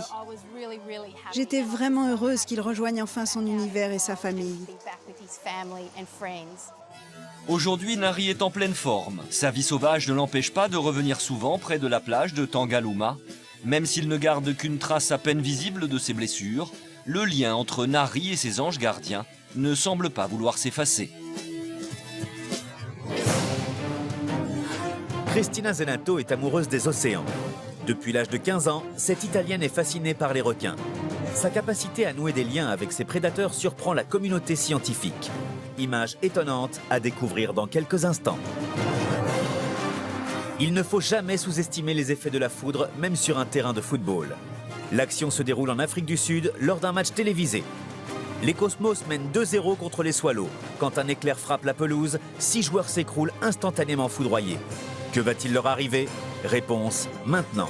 J'étais vraiment heureuse qu'il rejoigne enfin son univers et sa famille. Aujourd'hui, Nari est en pleine forme. Sa vie sauvage ne l'empêche pas de revenir souvent près de la plage de Tangalooma. Même s'il ne garde qu'une trace à peine visible de ses blessures, le lien entre Nari et ses anges gardiens ne semble pas vouloir s'effacer. Cristina Zenato est amoureuse des océans. Depuis l'âge de 15 ans, cette Italienne est fascinée par les requins. Sa capacité à nouer des liens avec ses prédateurs surprend la communauté scientifique. Image étonnante à découvrir dans quelques instants. Il ne faut jamais sous-estimer les effets de la foudre, même sur un terrain de football. L'action se déroule en Afrique du Sud lors d'un match télévisé. Les Cosmos mènent 2-0 contre les Swallows. Quand un éclair frappe la pelouse, 6 joueurs s'écroulent instantanément foudroyés. Que va-t-il leur arriver? Réponse maintenant.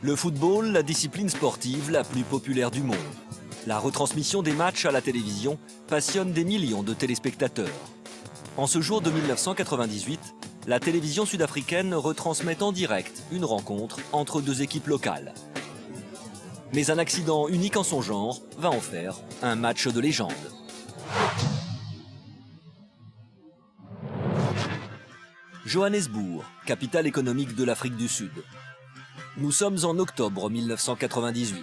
Le football, la discipline sportive la plus populaire du monde. La retransmission des matchs à la télévision passionne des millions de téléspectateurs. En ce jour de 1998, la télévision sud-africaine retransmet en direct une rencontre entre 2 équipes locales. Mais un accident unique en son genre va en faire un match de légende. Johannesburg, capitale économique de l'Afrique du Sud. Nous sommes en octobre 1998.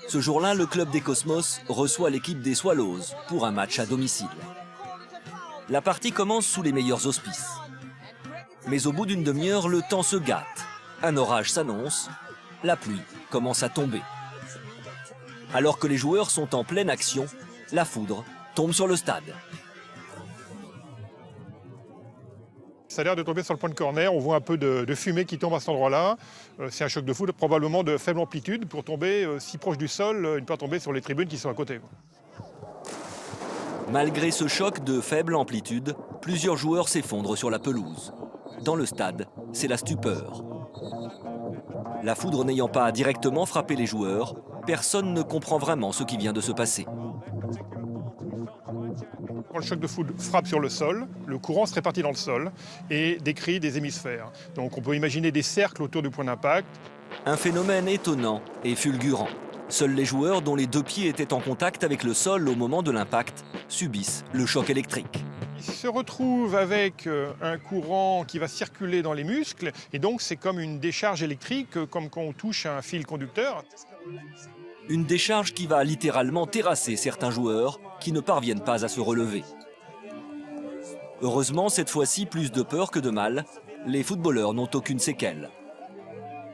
Ce jour-là, le club des Cosmos reçoit l'équipe des Swallows pour un match à domicile. La partie commence sous les meilleurs auspices. Mais au bout d'une demi-heure, le temps se gâte. Un orage s'annonce, la pluie commence à tomber. Alors que les joueurs sont en pleine action, la foudre tombe sur le stade. Ça a l'air de tomber sur le point de corner, on voit un peu de fumée qui tombe à cet endroit-là. C'est un choc de foudre, probablement de faible amplitude. Pour tomber si proche du sol, il ne peut pas tomber sur les tribunes qui sont à côté. Malgré ce choc de faible amplitude, plusieurs joueurs s'effondrent sur la pelouse. Dans le stade, c'est la stupeur. La foudre n'ayant pas directement frappé les joueurs, personne ne comprend vraiment ce qui vient de se passer. Quand le choc de foudre frappe sur le sol, le courant se répartit dans le sol et décrit des hémisphères. Donc on peut imaginer des cercles autour du point d'impact. Un phénomène étonnant et fulgurant. Seuls les joueurs dont les 2 pieds étaient en contact avec le sol au moment de l'impact subissent le choc électrique. Ils se retrouvent avec un courant qui va circuler dans les muscles et donc c'est comme une décharge électrique, comme quand on touche un fil conducteur. Une décharge qui va littéralement terrasser certains joueurs qui ne parviennent pas à se relever. Heureusement, cette fois-ci, plus de peur que de mal, les footballeurs n'ont aucune séquelle.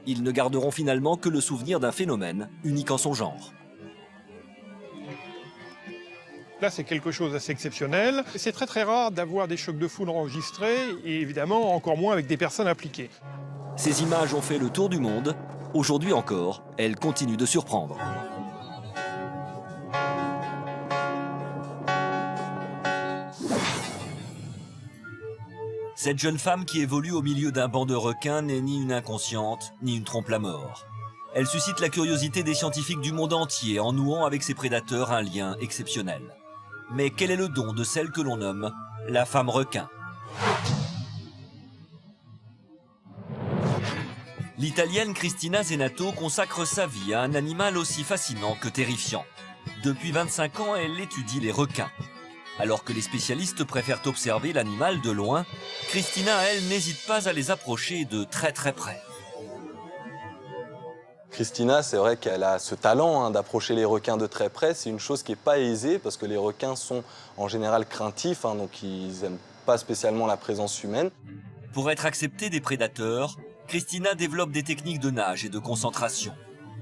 Ils ne garderont finalement que le souvenir d'un phénomène unique en son genre. Là, c'est quelque chose d'assez exceptionnel. C'est très très rare d'avoir des chocs de foudre enregistrés et évidemment encore moins avec des personnes impliquées. Ces images ont fait le tour du monde. Aujourd'hui encore, elles continuent de surprendre. Cette jeune femme qui évolue au milieu d'un banc de requins n'est ni une inconsciente, ni une trompe-la-mort. Elle suscite la curiosité des scientifiques du monde entier en nouant avec ses prédateurs un lien exceptionnel. Mais quel est le don de celle que l'on nomme la femme requin ? L'Italienne Cristina Zenato consacre sa vie à un animal aussi fascinant que terrifiant. Depuis 25 ans, elle étudie les requins. Alors que les spécialistes préfèrent observer l'animal de loin, Cristina, elle, n'hésite pas à les approcher de très très près. Cristina, c'est vrai qu'elle a ce talent d'approcher les requins de très près. C'est une chose qui n'est pas aisée parce que les requins sont en général craintifs, donc ils n'aiment pas spécialement la présence humaine. Pour être acceptée des prédateurs, Cristina développe des techniques de nage et de concentration.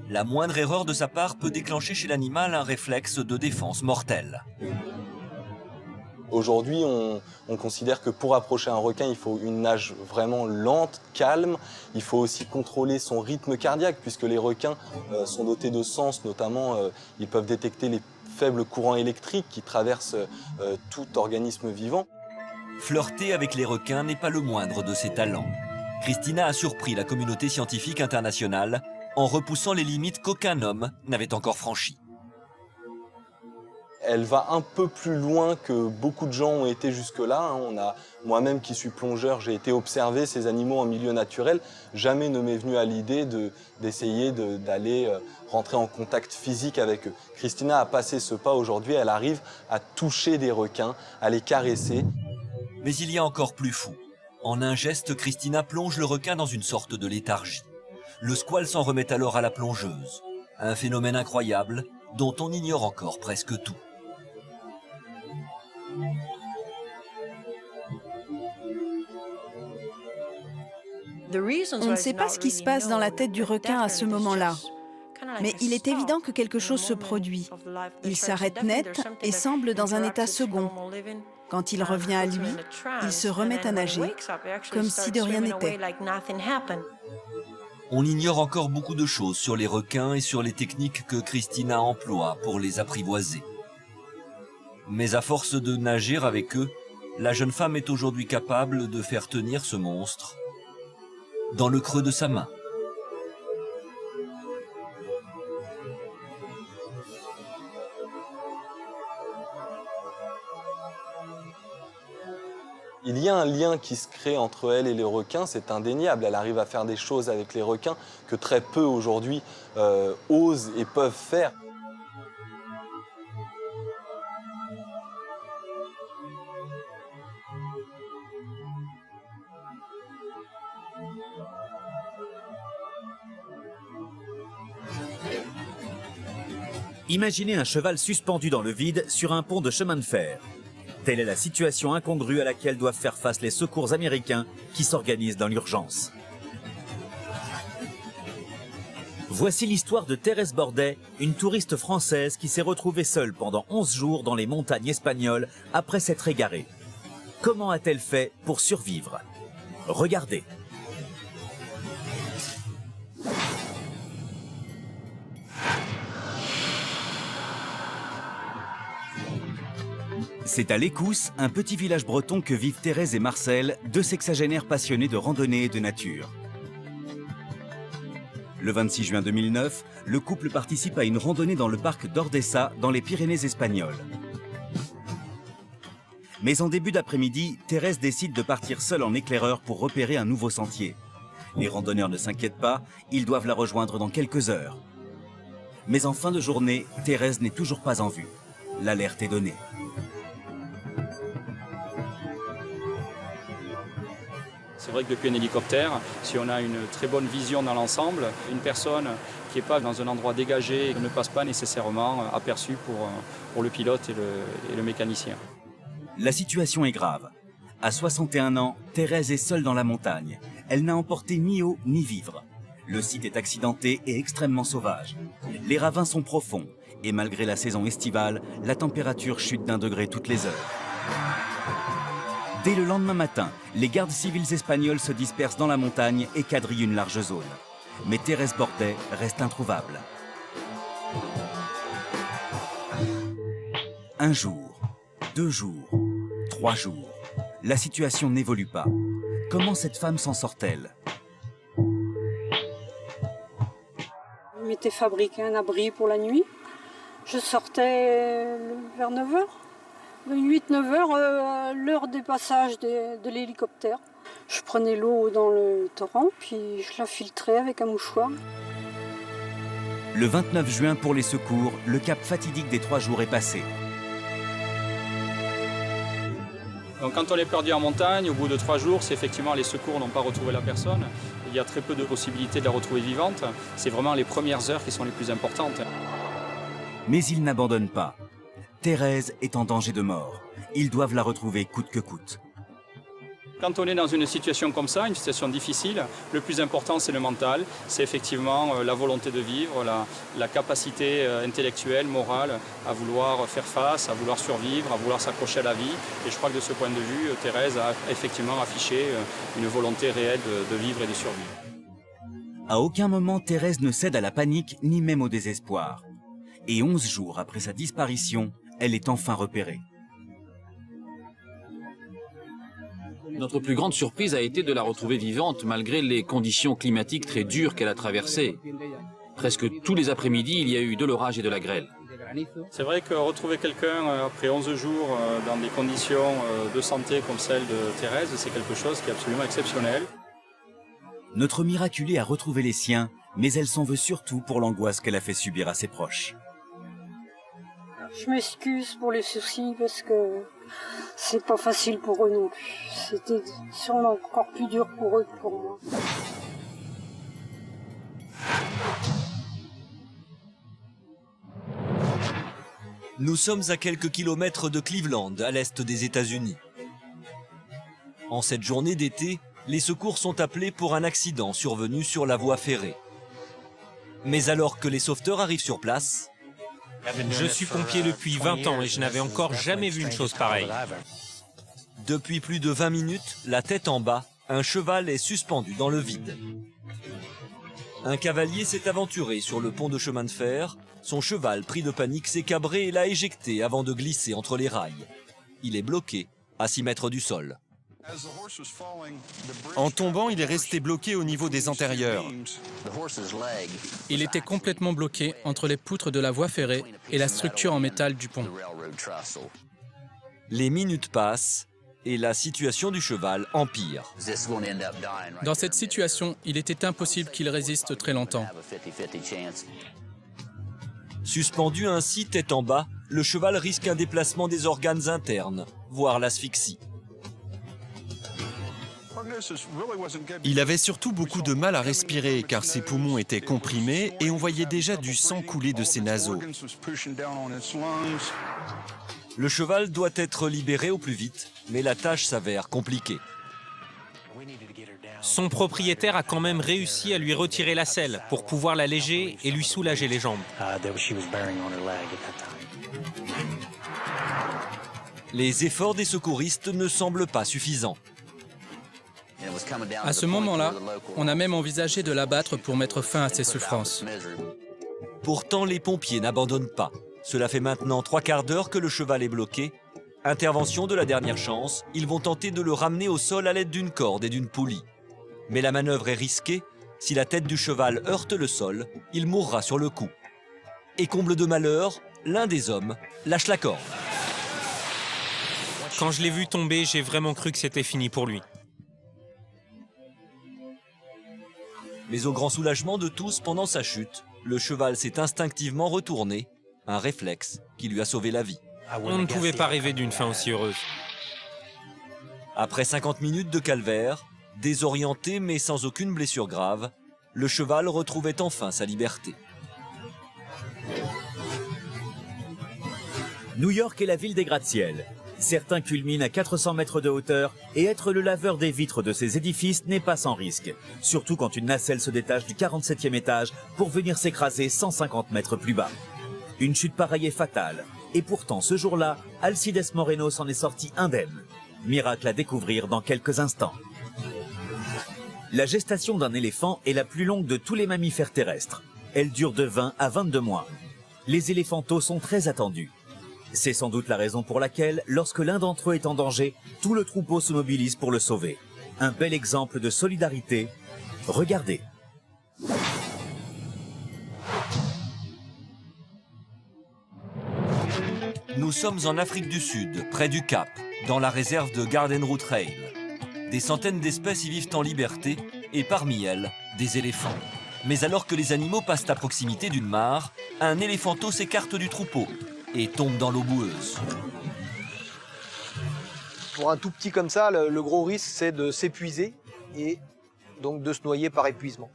La moindre erreur de sa part peut déclencher chez l'animal un réflexe de défense mortel. Aujourd'hui, on considère que pour approcher un requin, il faut une nage vraiment lente, calme. Il faut aussi contrôler son rythme cardiaque, puisque les requins sont dotés de sens, notamment ils peuvent détecter les faibles courants électriques qui traversent tout organisme vivant. Flirter avec les requins n'est pas le moindre de ses talents. Christina a surpris la communauté scientifique internationale en repoussant les limites qu'aucun homme n'avait encore franchies. Elle va un peu plus loin que beaucoup de gens ont été jusque-là. Moi-même qui suis plongeur, j'ai été observer ces animaux en milieu naturel. Jamais ne m'est venu à l'idée d'essayer d'aller rentrer en contact physique avec eux. Christina a passé ce pas aujourd'hui, elle arrive à toucher des requins, à les caresser. Mais il y a encore plus fou. En un geste, Christina plonge le requin dans une sorte de léthargie. Le squale s'en remet alors à la plongeuse. Un phénomène incroyable dont on ignore encore presque tout. On ne sait pas ce qui se passe dans la tête du requin à ce moment-là. Mais il est évident que quelque chose se produit. Il s'arrête net et semble dans un état second. Quand il revient à lui, il se remet à nager, comme si de rien n'était. On ignore encore beaucoup de choses sur les requins et sur les techniques que Christina emploie pour les apprivoiser. Mais à force de nager avec eux, la jeune femme est aujourd'hui capable de faire tenir ce monstre dans le creux de sa main. Il y a un lien qui se crée entre elle et les requins, c'est indéniable. Elle arrive à faire des choses avec les requins que très peu aujourd'hui osent et peuvent faire. Imaginez un cheval suspendu dans le vide sur un pont de chemin de fer. Telle est la situation incongrue à laquelle doivent faire face les secours américains qui s'organisent dans l'urgence. Voici l'histoire de Thérèse Bordet, une touriste française qui s'est retrouvée seule pendant 11 jours dans les montagnes espagnoles après s'être égarée. Comment a-t-elle fait pour survivre? Regardez. C'est à l'Écousse, un petit village breton, que vivent Thérèse et Marcel, deux sexagénaires passionnés de randonnée et de nature. Le 26 juin 2009, le couple participe à une randonnée dans le parc d'Ordesa, dans les Pyrénées espagnoles. Mais en début d'après-midi, Thérèse décide de partir seule en éclaireur pour repérer un nouveau sentier. Les randonneurs ne s'inquiètent pas, ils doivent la rejoindre dans quelques heures. Mais en fin de journée, Thérèse n'est toujours pas en vue. L'alerte est donnée. C'est vrai que depuis un hélicoptère, si on a une très bonne vision dans l'ensemble, une personne qui n'est pas dans un endroit dégagé ne passe pas nécessairement aperçue pour le pilote et le mécanicien. La situation est grave. À 61 ans, Thérèse est seule dans la montagne. Elle n'a emporté ni eau ni vivres. Le site est accidenté et extrêmement sauvage. Les ravins sont profonds et malgré la saison estivale, la température chute d'1 degré toutes les heures. Dès le lendemain matin, les gardes civils espagnols se dispersent dans la montagne et quadrillent une large zone. Mais Thérèse Bordet reste introuvable. Un jour, 2 jours, 3 jours. La situation n'évolue pas. Comment cette femme s'en sort-elle? Je m'étais fabriqué un abri pour la nuit. Je sortais vers 9h. 8-9 heures, l'heure des passages de l'hélicoptère. Je prenais l'eau dans le torrent, puis je la filtrais avec un mouchoir. Le 29 juin, pour les secours, le cap fatidique des 3 jours est passé. Donc quand on est perdu en montagne, au bout de 3 jours, c'est effectivement les secours n'ont pas retrouvé la personne. Il y a très peu de possibilités de la retrouver vivante. C'est vraiment les premières heures qui sont les plus importantes. Mais ils n'abandonnent pas. Thérèse est en danger de mort. Ils doivent la retrouver coûte que coûte. Quand on est dans une situation comme ça, une situation difficile, le plus important c'est le mental, c'est effectivement la volonté de vivre, la capacité intellectuelle, morale à vouloir faire face, à vouloir survivre, à vouloir s'accrocher à la vie. Et je crois que de ce point de vue, Thérèse a effectivement affiché une volonté réelle de vivre et de survivre. À aucun moment, Thérèse ne cède à la panique ni même au désespoir. Et 11 jours après sa disparition, elle est enfin repérée. Notre plus grande surprise a été de la retrouver vivante malgré les conditions climatiques très dures qu'elle a traversées. Presque tous les après-midi, il y a eu de l'orage et de la grêle. C'est vrai que retrouver quelqu'un après 11 jours dans des conditions de santé comme celle de Thérèse, c'est quelque chose qui est absolument exceptionnel. Notre miraculée a retrouvé les siens, mais elle s'en veut surtout pour l'angoisse qu'elle a fait subir à ses proches. Je m'excuse pour les soucis parce que c'est pas facile pour eux non plus. C'était sûrement encore plus dur pour eux que pour moi. Nous sommes à quelques kilomètres de Cleveland, à l'est des États-Unis. En cette journée d'été, les secours sont appelés pour un accident survenu sur la voie ferrée. Mais alors que les sauveteurs arrivent sur place... Je suis pompier depuis 20 ans et je n'avais encore jamais vu une chose pareille. Depuis plus de 20 minutes, la tête en bas, un cheval est suspendu dans le vide. Un cavalier s'est aventuré sur le pont de chemin de fer. Son cheval, pris de panique, s'est cabré et l'a éjecté avant de glisser entre les rails. Il est bloqué à 6 mètres du sol. En tombant, il est resté bloqué au niveau des antérieurs. Il était complètement bloqué entre les poutres de la voie ferrée et la structure en métal du pont. Les minutes passent et la situation du cheval empire. Dans cette situation, il était impossible qu'il résiste très longtemps. Suspendu ainsi tête en bas, le cheval risque un déplacement des organes internes, voire l'asphyxie. Il avait surtout beaucoup de mal à respirer car ses poumons étaient comprimés et on voyait déjà du sang couler de ses naseaux. Le cheval doit être libéré au plus vite, mais la tâche s'avère compliquée. Son propriétaire a quand même réussi à lui retirer la selle pour pouvoir l'alléger et lui soulager les jambes. Les efforts des secouristes ne semblent pas suffisants. À ce moment-là, on a même envisagé de l'abattre pour mettre fin à ses souffrances. Pourtant, les pompiers n'abandonnent pas. Cela fait maintenant 3/4 d'heure que le cheval est bloqué. Intervention de la dernière chance, ils vont tenter de le ramener au sol à l'aide d'une corde et d'une poulie. Mais la manœuvre est risquée. Si la tête du cheval heurte le sol, il mourra sur le coup. Et comble de malheur, l'un des hommes lâche la corde. Quand je l'ai vu tomber, j'ai vraiment cru que c'était fini pour lui. Mais au grand soulagement de tous, pendant sa chute, le cheval s'est instinctivement retourné, un réflexe qui lui a sauvé la vie. On ne pouvait pas rêver d'une fin aussi heureuse. Après 50 minutes de calvaire, désorienté mais sans aucune blessure grave, le cheval retrouvait enfin sa liberté. New York est la ville des gratte-ciel. Certains culminent à 400 mètres de hauteur et être le laveur des vitres de ces édifices n'est pas sans risque. Surtout quand une nacelle se détache du 47e étage pour venir s'écraser 150 mètres plus bas. Une chute pareille est fatale. Et pourtant, ce jour-là, Alcides Moreno s'en est sorti indemne. Miracle à découvrir dans quelques instants. La gestation d'un éléphant est la plus longue de tous les mammifères terrestres. Elle dure de 20 à 22 mois. Les éléphantaux sont très attendus. C'est sans doute la raison pour laquelle, lorsque l'un d'entre eux est en danger, tout le troupeau se mobilise pour le sauver. Un bel exemple de solidarité. Regardez. Nous sommes en Afrique du Sud, près du Cap, dans la réserve de Garden Route Trail. Des centaines d'espèces y vivent en liberté, et parmi elles, des éléphants. Mais alors que les animaux passent à proximité d'une mare, un éléphanteau s'écarte du troupeau et tombe dans l'eau boueuse. Pour un tout petit comme ça, le gros risque, c'est de s'épuiser et donc de se noyer par épuisement.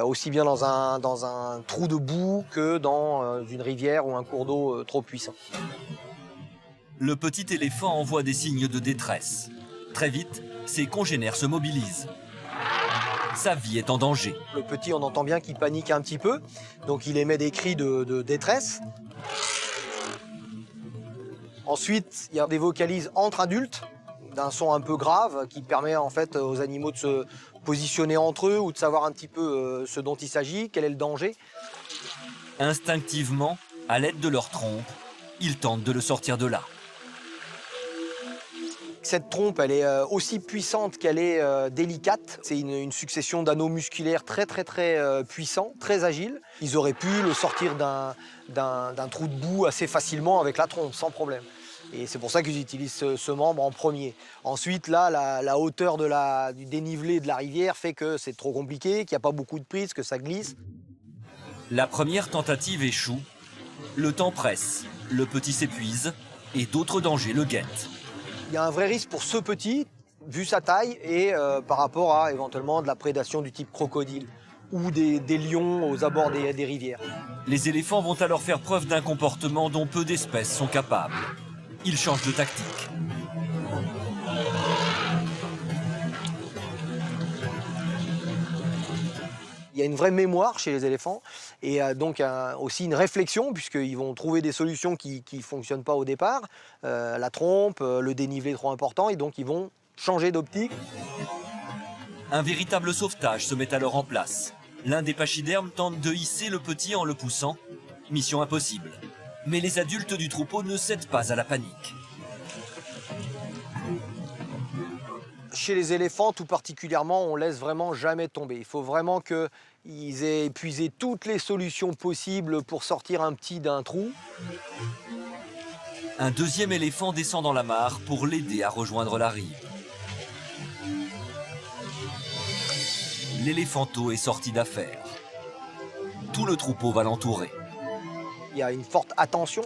Aussi bien dans un trou de boue que dans une rivière ou un cours d'eau trop puissant. Le petit éléphant envoie des signes de détresse. Très vite, ses congénères se mobilisent. Sa vie est en danger. Le petit, on entend bien qu'il panique un petit peu, donc il émet des cris de détresse. Ensuite, il y a des vocalises entre adultes, d'un son un peu grave, qui permet en fait aux animaux de se positionner entre eux ou de savoir un petit peu ce dont il s'agit, quel est le danger. Instinctivement, à l'aide de leur trompe, ils tentent de le sortir de là. Cette trompe, elle est aussi puissante qu'elle est délicate. C'est une succession d'anneaux musculaires très puissants, très agiles. Ils auraient pu le sortir d'un trou de boue assez facilement avec la trompe, sans problème. Et c'est pour ça qu'ils utilisent ce membre en premier. Ensuite, là, la hauteur du dénivelé de la rivière fait que c'est trop compliqué, qu'il n'y a pas beaucoup de prise, que ça glisse. La première tentative échoue. Le temps presse, le petit s'épuise et d'autres dangers le guettent. Il y a un vrai risque pour ce petit, vu sa taille, et par rapport à éventuellement de la prédation du type crocodile ou des lions aux abords des rivières. Les éléphants vont alors faire preuve d'un comportement dont peu d'espèces sont capables. Ils changent de tactique. Il y a une vraie mémoire chez les éléphants et donc aussi une réflexion puisqu'ils vont trouver des solutions qui ne fonctionnent pas au départ. La trompe, le dénivelé trop important et donc ils vont changer d'optique. Un véritable sauvetage se met alors en place. L'un des pachydermes tente de hisser le petit en le poussant. Mission impossible. Mais les adultes du troupeau ne cèdent pas à la panique. Chez les éléphants, tout particulièrement, on laisse vraiment jamais tomber. Il faut vraiment qu'ils aient épuisé toutes les solutions possibles pour sortir un petit d'un trou. Un deuxième éléphant descend dans la mare pour l'aider à rejoindre la rive. L'éléphanto est sorti d'affaire. Tout le troupeau va l'entourer. Il y a une forte attention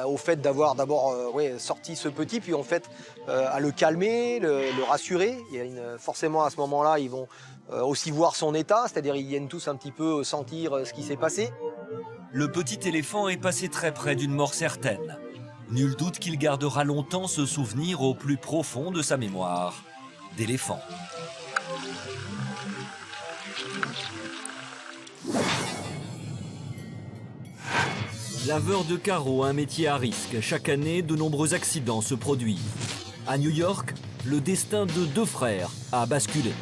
au fait d'avoir d'abord sorti ce petit, puis en fait à le calmer, le rassurer. Il y a forcément à ce moment-là, ils vont aussi voir son état, c'est-à-dire ils viennent tous un petit peu sentir ce qui s'est passé. Le petit éléphant est passé très près d'une mort certaine. Nul doute qu'il gardera longtemps ce souvenir au plus profond de sa mémoire d'éléphant. Laveur de carreaux, un métier à risque. Chaque année, de nombreux accidents se produisent. À New York, le destin de 2 frères a basculé.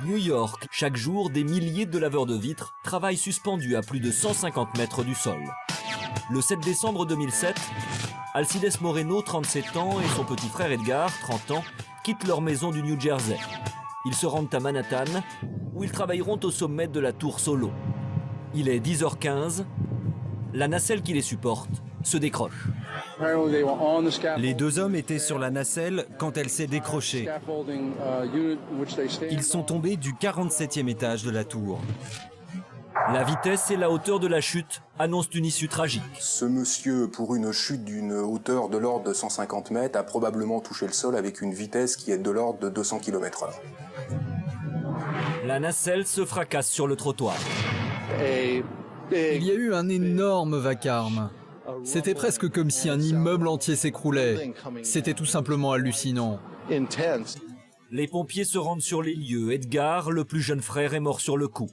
New York, chaque jour, des milliers de laveurs de vitres travaillent suspendus à plus de 150 mètres du sol. Le 7 décembre 2007, Alcides Moreno, 37 ans, et son petit frère Edgar, 30 ans, quittent leur maison du New Jersey. Ils se rendent à Manhattan, où ils travailleront au sommet de la tour Solo. Il est 10h15, la nacelle qui les supporte se décroche. Les 2 hommes étaient sur la nacelle quand elle s'est décrochée. Ils sont tombés du 47e étage de la tour. La vitesse et la hauteur de la chute annoncent une issue tragique. Ce monsieur, pour une chute d'une hauteur de l'ordre de 150 mètres, a probablement touché le sol avec une vitesse qui est de l'ordre de 200 km/h. La nacelle se fracasse sur le trottoir. Il y a eu un énorme vacarme. C'était presque comme si un immeuble entier s'écroulait. C'était tout simplement hallucinant. Les pompiers se rendent sur les lieux. Edgar, le plus jeune frère, est mort sur le coup.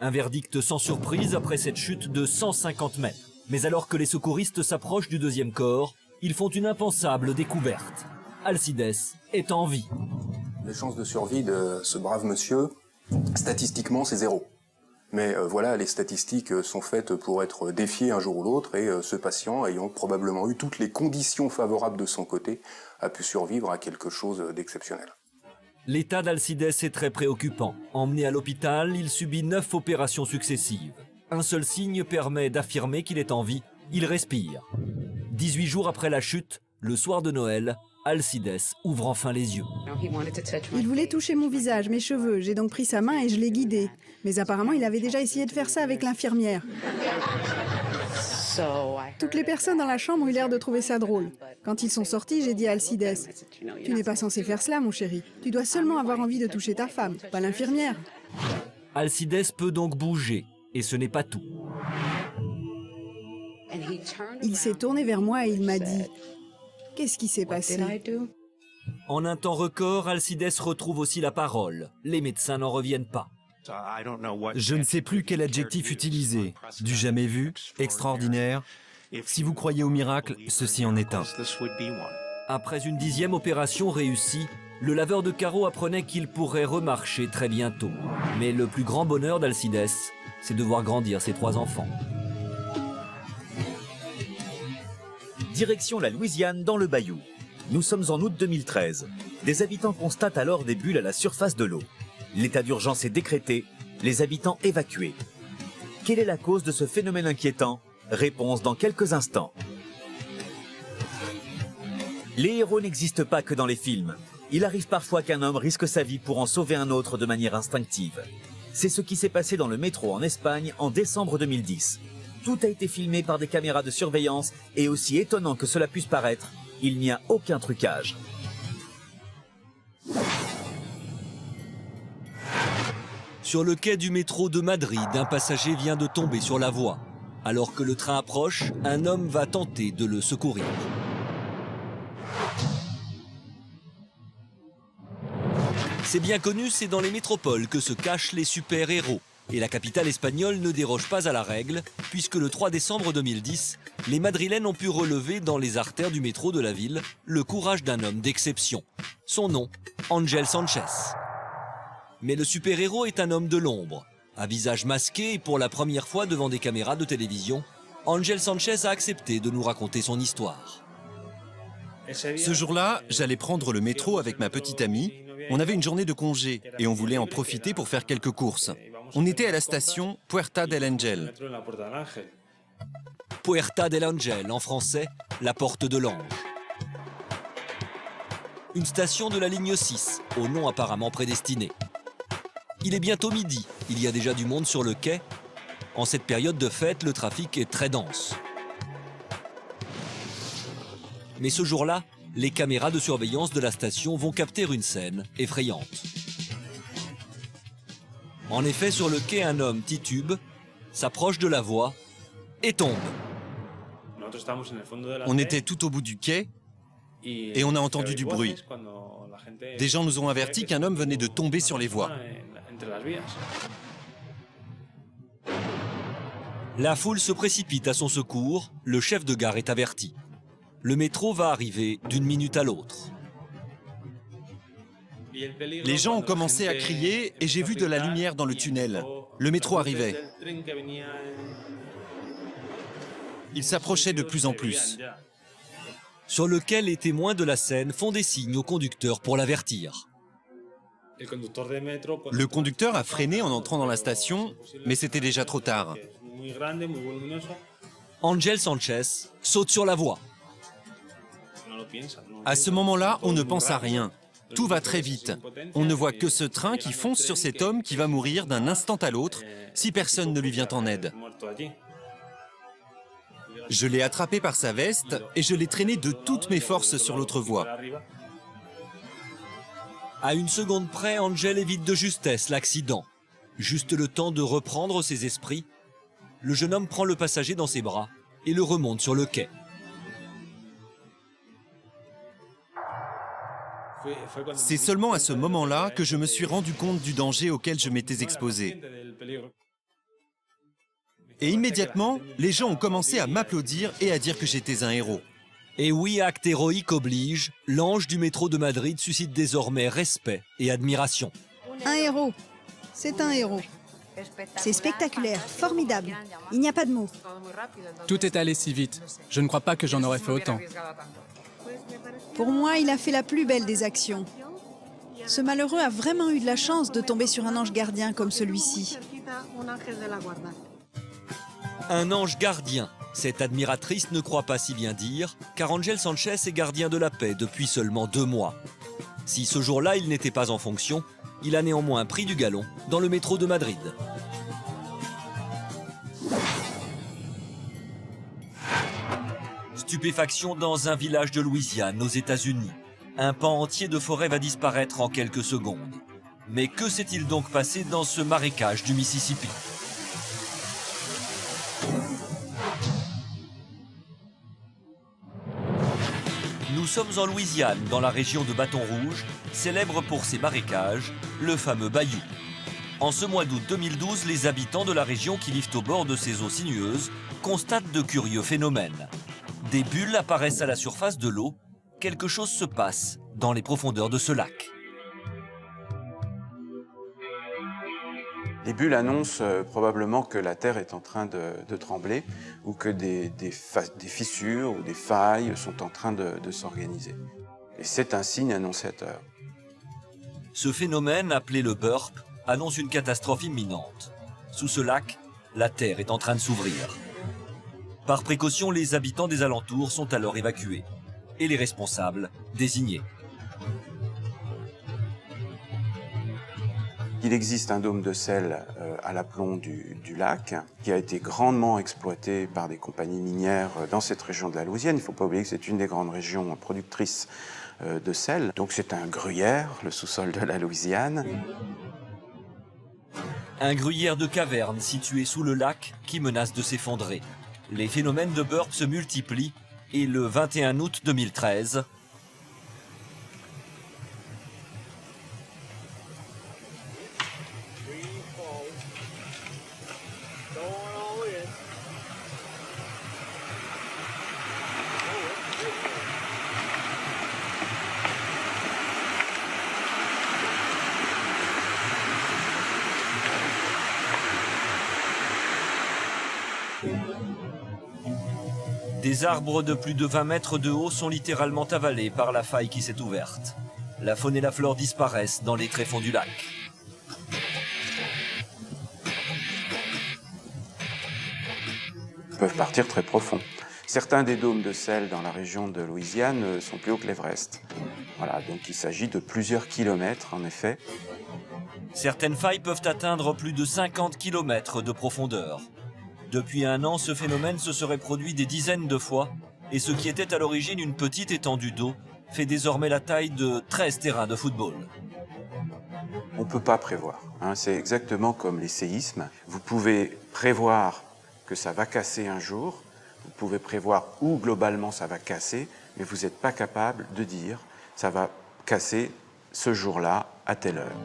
Un verdict sans surprise après cette chute de 150 mètres. Mais alors que les secouristes s'approchent du deuxième corps, ils font une impensable découverte. Alcides est en vie. Les chances de survie de ce brave monsieur, statistiquement, c'est 0. Mais voilà, les statistiques sont faites pour être défiées un jour ou l'autre, et ce patient, ayant probablement eu toutes les conditions favorables de son côté, a pu survivre à quelque chose d'exceptionnel. L'état d'Alcides est très préoccupant. Emmené à l'hôpital, il subit 9 opérations successives. Un seul signe permet d'affirmer qu'il est en vie, il respire. 18 jours après la chute, le soir de Noël, Alcides ouvre enfin les yeux. Il voulait toucher mon visage, mes cheveux. J'ai donc pris sa main et je l'ai guidé. Mais apparemment, il avait déjà essayé de faire ça avec l'infirmière. Toutes les personnes dans la chambre ont eu l'air de trouver ça drôle. Quand ils sont sortis, j'ai dit à Alcides, « Tu n'es pas censé faire cela, mon chéri. Tu dois seulement avoir envie de toucher ta femme, pas l'infirmière. » Alcides peut donc bouger, et ce n'est pas tout. Il s'est tourné vers moi et il m'a dit « Qu'est-ce qui s'est passé ?» En un temps record, Alcides retrouve aussi la parole. Les médecins n'en reviennent pas. Je ne sais plus quel adjectif utiliser. Du jamais vu, extraordinaire. Si vous croyez au miracle, ceci en est un. Après une 10e opération réussie, le laveur de carreaux apprenait qu'il pourrait remarcher très bientôt. Mais le plus grand bonheur d'Alcides, c'est de voir grandir ses 3 enfants. Direction la Louisiane, dans le Bayou. Nous sommes en août 2013. Des habitants constatent alors des bulles à la surface de l'eau. L'état d'urgence est décrété, les habitants évacués. Quelle est la cause de ce phénomène inquiétant? Réponse dans quelques instants. Les héros n'existent pas que dans les films. Il arrive parfois qu'un homme risque sa vie pour en sauver un autre de manière instinctive. C'est ce qui s'est passé dans le métro en Espagne en décembre 2010. Tout a été filmé par des caméras de surveillance et aussi étonnant que cela puisse paraître, il n'y a aucun trucage. Sur le quai du métro de Madrid, un passager vient de tomber sur la voie. Alors que le train approche, un homme va tenter de le secourir. C'est bien connu, c'est dans les métropoles que se cachent les super-héros. Et la capitale espagnole ne déroge pas à la règle, puisque le 3 décembre 2010, les Madrilènes ont pu relever dans les artères du métro de la ville le courage d'un homme d'exception. Son nom, Ángel Sánchez. Mais le super-héros est un homme de l'ombre. À visage masqué et pour la première fois devant des caméras de télévision, Ángel Sánchez a accepté de nous raconter son histoire. Ce jour-là, j'allais prendre le métro avec ma petite amie. On avait une journée de congé et on voulait en profiter pour faire quelques courses. On était à la station Puerta del Ángel. Puerta del Ángel, en français, la porte de l'ange. Une station de la ligne 6, au nom apparemment prédestiné. Il est bientôt midi, il y a déjà du monde sur le quai. En cette période de fête, le trafic est très dense. Mais ce jour-là, les caméras de surveillance de la station vont capter une scène effrayante. En effet, sur le quai, un homme titube, s'approche de la voie et tombe. On était tout au bout du quai et on a entendu du bruit. Des gens nous ont avertis qu'un homme venait de tomber sur les voies. La foule se précipite à son secours, le chef de gare est averti. Le métro va arriver d'une minute à l'autre. Les gens ont commencé à crier et j'ai vu de la lumière dans le tunnel. Le métro arrivait. Il s'approchait de plus en plus. Sur lequel les témoins de la scène font des signes au conducteur pour l'avertir. Le conducteur a freiné en entrant dans la station, mais c'était déjà trop tard. Ángel Sánchez saute sur la voie. À ce moment-là, on ne pense à rien. Tout va très vite. On ne voit que ce train qui fonce sur cet homme qui va mourir d'un instant à l'autre si personne ne lui vient en aide. Je l'ai attrapé par sa veste et je l'ai traîné de toutes mes forces sur l'autre voie. À une seconde près, Ángel évite de justesse l'accident. Juste le temps de reprendre ses esprits, le jeune homme prend le passager dans ses bras et le remonte sur le quai. C'est seulement à ce moment-là que je me suis rendu compte du danger auquel je m'étais exposé. Et immédiatement, les gens ont commencé à m'applaudir et à dire que j'étais un héros. Et oui, acte héroïque oblige, l'ange du métro de Madrid suscite désormais respect et admiration. Un héros, c'est un héros. C'est spectaculaire, formidable. Il n'y a pas de mots. Tout est allé si vite. Je ne crois pas que j'en aurais fait autant. Pour moi, il a fait la plus belle des actions. Ce malheureux a vraiment eu de la chance de tomber sur un ange gardien comme celui-ci. Un ange gardien. Cette admiratrice ne croit pas si bien dire, car Ángel Sánchez est gardien de la paix depuis seulement 2 mois. Si ce jour-là il n'était pas en fonction, il a néanmoins pris du galon dans le métro de Madrid. Stupéfaction dans un village de Louisiane, aux États-Unis. Un pan entier de forêt va disparaître en quelques secondes. Mais que s'est-il donc passé dans ce marécage du Mississippi ? Nous sommes en Louisiane, dans la région de Bâton Rouge, célèbre pour ses marécages, le fameux bayou. En ce mois d'août 2012, les habitants de la région qui vivent au bord de ces eaux sinueuses constatent de curieux phénomènes. Des bulles apparaissent à la surface de l'eau. Quelque chose se passe dans les profondeurs de ce lac. Les bulles annoncent probablement que la Terre est en train de trembler ou que des fissures ou des failles sont en train de s'organiser. Et c'est un signe annonciateur. Ce phénomène, appelé le burp, annonce une catastrophe imminente. Sous ce lac, la Terre est en train de s'ouvrir. Par précaution, les habitants des alentours sont alors évacués et les responsables désignés. Il existe un dôme de sel à l'aplomb du lac qui a été grandement exploité par des compagnies minières dans cette région de la Louisiane. Il ne faut pas oublier que c'est une des grandes régions productrices de sel. Donc c'est un gruyère, le sous-sol de la Louisiane. Un gruyère de caverne situé sous le lac qui menace de s'effondrer. Les phénomènes de burp se multiplient et le 21 août 2013, des arbres de plus de 20 mètres de haut sont littéralement avalés par la faille qui s'est ouverte. La faune et la flore disparaissent dans les tréfonds du lac. Ils peuvent partir très profond. Certains des dômes de sel dans la région de Louisiane sont plus hauts que l'Everest. Voilà, donc il s'agit de plusieurs kilomètres en effet. Certaines failles peuvent atteindre plus de 50 km de profondeur. Depuis un an, ce phénomène se serait produit des dizaines de fois, et ce qui était à l'origine une petite étendue d'eau fait désormais la taille de 13 terrains de football. On ne peut pas prévoir. C'est exactement comme les séismes. Vous pouvez prévoir que ça va casser un jour, vous pouvez prévoir où globalement ça va casser, mais vous n'êtes pas capable de dire ça va casser ce jour-là à telle heure.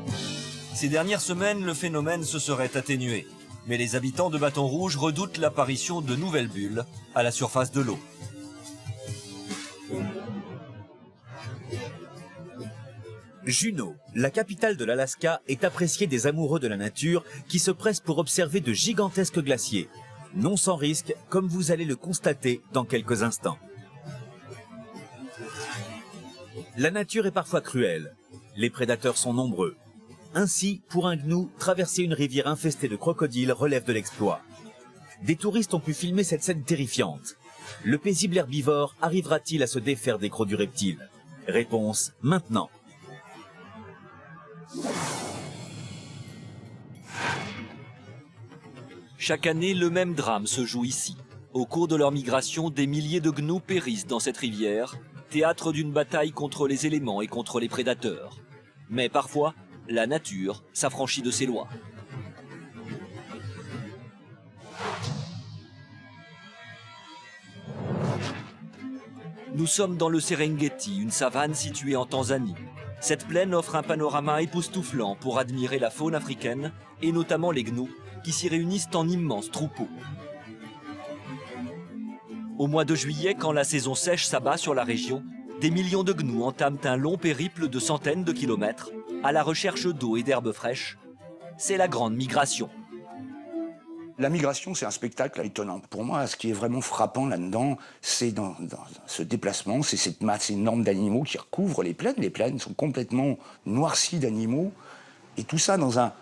Ces dernières semaines, le phénomène se serait atténué. Mais les habitants de Bâton Rouge redoutent l'apparition de nouvelles bulles à la surface de l'eau. Juneau, la capitale de l'Alaska, est appréciée des amoureux de la nature qui se pressent pour observer de gigantesques glaciers. Non sans risque, comme vous allez le constater dans quelques instants. La nature est parfois cruelle. Les prédateurs sont nombreux. Ainsi, pour un gnou, traverser une rivière infestée de crocodiles relève de l'exploit. Des touristes ont pu filmer cette scène terrifiante. Le paisible herbivore arrivera-t-il à se défaire des crocs du reptile? Réponse maintenant. Chaque année, le même drame se joue ici. Au cours de leur migration, des milliers de gnous périssent dans cette rivière, théâtre d'une bataille contre les éléments et contre les prédateurs. Mais parfois, la nature s'affranchit de ses lois. Nous sommes dans le Serengeti, une savane située en Tanzanie. Cette plaine offre un panorama époustouflant pour admirer la faune africaine, et notamment les gnous, qui s'y réunissent en immenses troupeaux. Au mois de juillet, quand la saison sèche s'abat sur la région, des millions de gnous entament un long périple de centaines de kilomètres à la recherche d'eau et d'herbes fraîches. C'est la grande migration. La migration, c'est un spectacle étonnant. Pour moi, ce qui est vraiment frappant là-dedans, c'est dans ce déplacement, c'est cette masse énorme d'animaux qui recouvrent les plaines. Les plaines sont complètement noircies d'animaux. Et tout ça dans un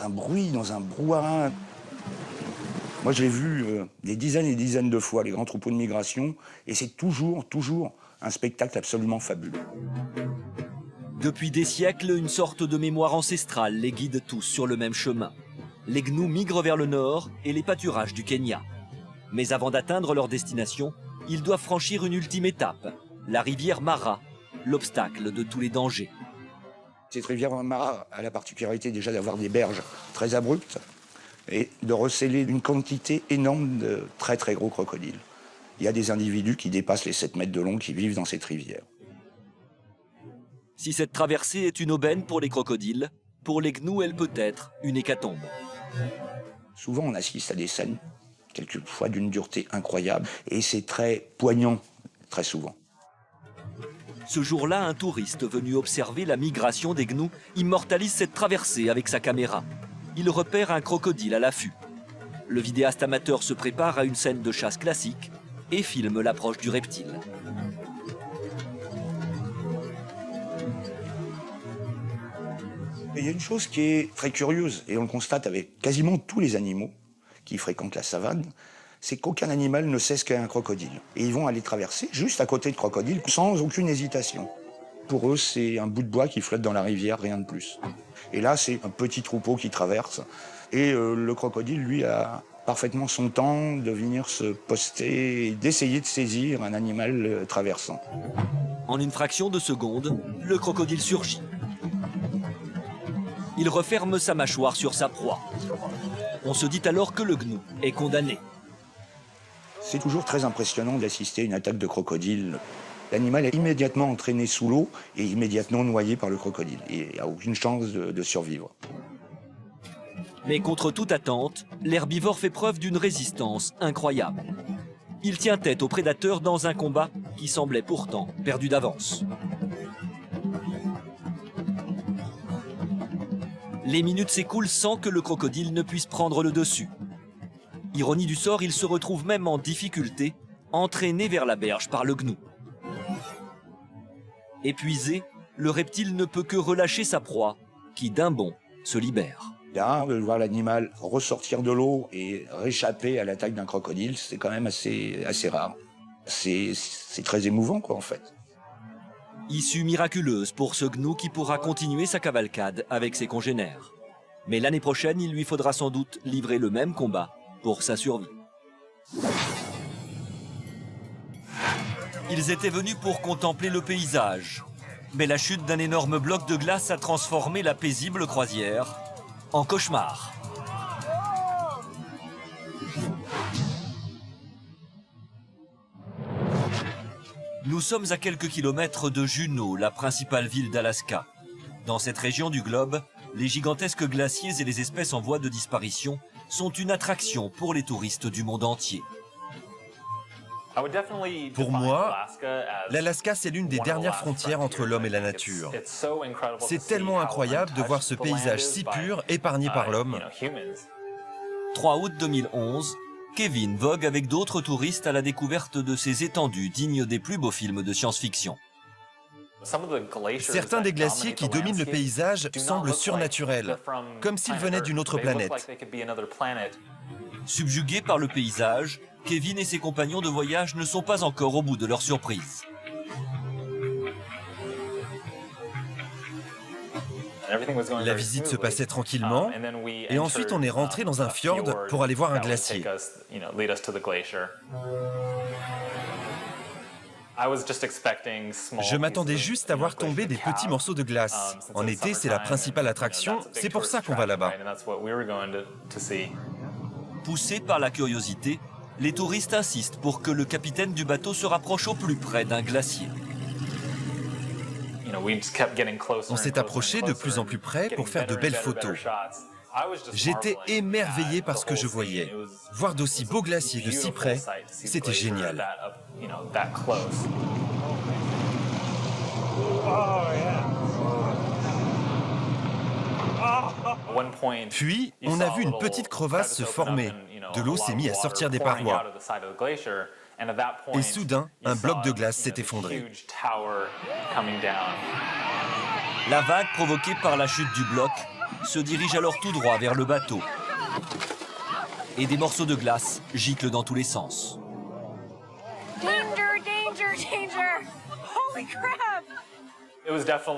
bruit, dans un brouhaha. Moi, je l'ai vu des dizaines et des dizaines de fois, les grands troupeaux de migration. Et c'est toujours un spectacle absolument fabuleux. Depuis des siècles, une sorte de mémoire ancestrale les guide tous sur le même chemin. Les gnous migrent vers le nord et les pâturages du Kenya. Mais avant d'atteindre leur destination, ils doivent franchir une ultime étape, la rivière Mara, l'obstacle de tous les dangers. Cette rivière Mara a la particularité déjà d'avoir des berges très abruptes et de recéler une quantité énorme de très très gros crocodiles. Il y a des individus qui dépassent les 7 mètres de long qui vivent dans cette rivière. Si cette traversée est une aubaine pour les crocodiles, pour les gnous, elle peut être une hécatombe. Souvent, on assiste à des scènes, quelquefois d'une dureté incroyable, et c'est très poignant, très souvent. Ce jour-là, un touriste venu observer la migration des gnous immortalise cette traversée avec sa caméra. Il repère un crocodile à l'affût. Le vidéaste amateur se prépare à une scène de chasse classique et filme l'approche du reptile. Il y a une chose qui est très curieuse, et on le constate avec quasiment tous les animaux qui fréquentent la savane, c'est qu'aucun animal ne sait ce qu'est un crocodile. Et ils vont aller traverser juste à côté de crocodiles sans aucune hésitation. Pour eux, c'est un bout de bois qui flotte dans la rivière, rien de plus. Et là, c'est un petit troupeau qui traverse. Et le crocodile, lui, a parfaitement son temps de venir se poster et d'essayer de saisir un animal traversant. En une fraction de seconde, le crocodile surgit. Il referme sa mâchoire sur sa proie. On se dit alors que le gnou est condamné. C'est toujours très impressionnant d'assister à une attaque de crocodile. L'animal est immédiatement entraîné sous l'eau et immédiatement noyé par le crocodile. Et il n'a aucune chance de survivre. Mais contre toute attente, l'herbivore fait preuve d'une résistance incroyable. Il tient tête aux prédateurs dans un combat qui semblait pourtant perdu d'avance. Les minutes s'écoulent sans que le crocodile ne puisse prendre le dessus. Ironie du sort, il se retrouve même en difficulté, entraîné vers la berge par le gnou. Épuisé, le reptile ne peut que relâcher sa proie, qui d'un bond se libère. Là, de voir l'animal ressortir de l'eau et réchapper à l'attaque d'un crocodile, c'est quand même assez rare. C'est très émouvant, quoi, en fait. Issue miraculeuse pour ce gnou qui pourra continuer sa cavalcade avec ses congénères. Mais l'année prochaine, il lui faudra sans doute livrer le même combat pour sa survie. Ils étaient venus pour contempler le paysage. Mais la chute d'un énorme bloc de glace a transformé la paisible croisière en cauchemar. Nous sommes à quelques kilomètres de Juneau, la principale ville d'Alaska. Dans cette région du globe, les gigantesques glaciers et les espèces en voie de disparition sont une attraction pour les touristes du monde entier. Pour moi, l'Alaska, c'est l'une des dernières frontières entre l'homme et la nature. C'est tellement incroyable de voir ce paysage si pur, épargné par l'homme. 3 août 2011, Kevin vogue avec d'autres touristes à la découverte de ces étendues dignes des plus beaux films de science-fiction. Certains des glaciers qui dominent le paysage semblent surnaturels, comme s'ils venaient d'une autre planète. Subjugués par le paysage, Kevin et ses compagnons de voyage ne sont pas encore au bout de leur surprise. La visite se passait tranquillement, et ensuite on est rentré dans un fjord pour aller voir un glacier. Je m'attendais juste à voir tomber des petits morceaux de glace. En été, c'est la principale attraction, c'est pour ça qu'on va là-bas. Poussés par la curiosité, les touristes insistent pour que le capitaine du bateau se rapproche au plus près d'un glacier. On s'est approché de plus en plus près pour faire de belles photos. J'étais émerveillé par ce que je voyais. Voir d'aussi beaux glaciers de si près, c'était génial. Puis, on a vu une petite crevasse se former. De l'eau s'est mise à sortir des parois. Et soudain, un bloc de glace s'est effondré. La vague provoquée par la chute du bloc se dirige alors tout droit vers le bateau. Et des morceaux de glace giclent dans tous les sens.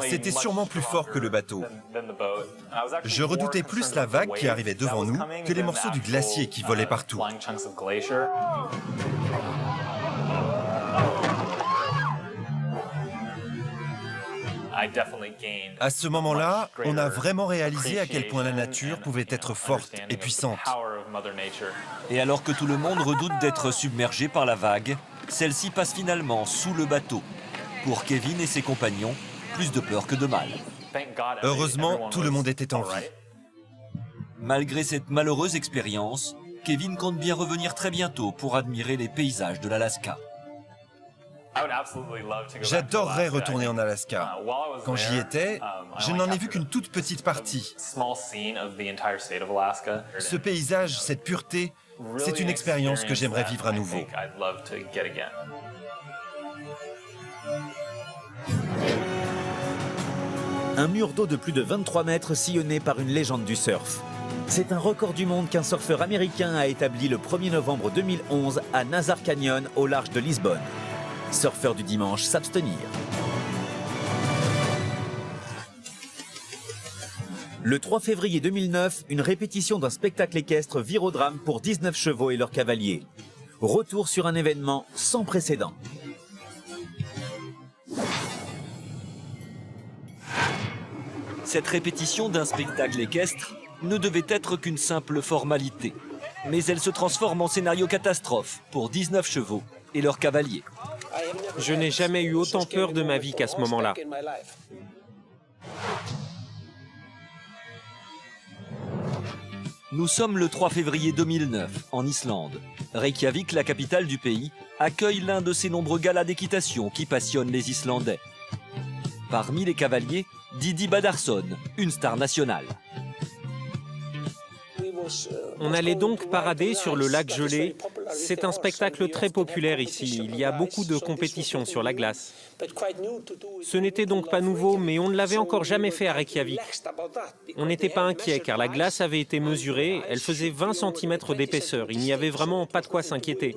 C'était sûrement plus fort que le bateau. Je redoutais plus la vague qui arrivait devant nous que les morceaux du glacier qui volaient partout. À ce moment-là, on a vraiment réalisé à quel point la nature pouvait être forte et puissante. Et alors que tout le monde redoute d'être submergé par la vague, celle-ci passe finalement sous le bateau. Pour Kevin et ses compagnons, plus de peur que de mal. Heureusement, tout le monde était en vie. Malgré cette malheureuse expérience, Kevin compte bien revenir très bientôt pour admirer les paysages de l'Alaska. J'adorerais retourner en Alaska. Quand j'y étais, je n'en ai vu qu'une toute petite partie. Ce paysage, cette pureté, c'est une expérience que j'aimerais vivre à nouveau. Un mur d'eau de plus de 23 mètres sillonné par une légende du surf. C'est un record du monde qu'un surfeur américain a établi le 1er novembre 2011 à Nazar Canyon, au large de Lisbonne. Surfeurs du dimanche s'abstenir. Le 3 février 2009, une répétition d'un spectacle équestre vire au drame pour 19 chevaux et leurs cavaliers. Retour sur un événement sans précédent. Cette répétition d'un spectacle équestre ne devait être qu'une simple formalité. Mais elle se transforme en scénario catastrophe pour 19 chevaux et leurs cavaliers. Je n'ai jamais eu autant peur de ma vie qu'à ce moment-là. Nous sommes le 3 février 2009, en Islande. Reykjavik, la capitale du pays, accueille l'un de ces nombreux galas d'équitation qui passionnent les Islandais. Parmi les cavaliers, Didi Badarsson, une star nationale. On allait donc parader sur le lac gelé. C'est un spectacle très populaire ici. Il y a beaucoup de compétitions sur la glace. Ce n'était donc pas nouveau, mais on ne l'avait encore jamais fait à Reykjavik. On n'était pas inquiet car la glace avait été mesurée. Elle faisait 20 cm d'épaisseur. Il n'y avait vraiment pas de quoi s'inquiéter.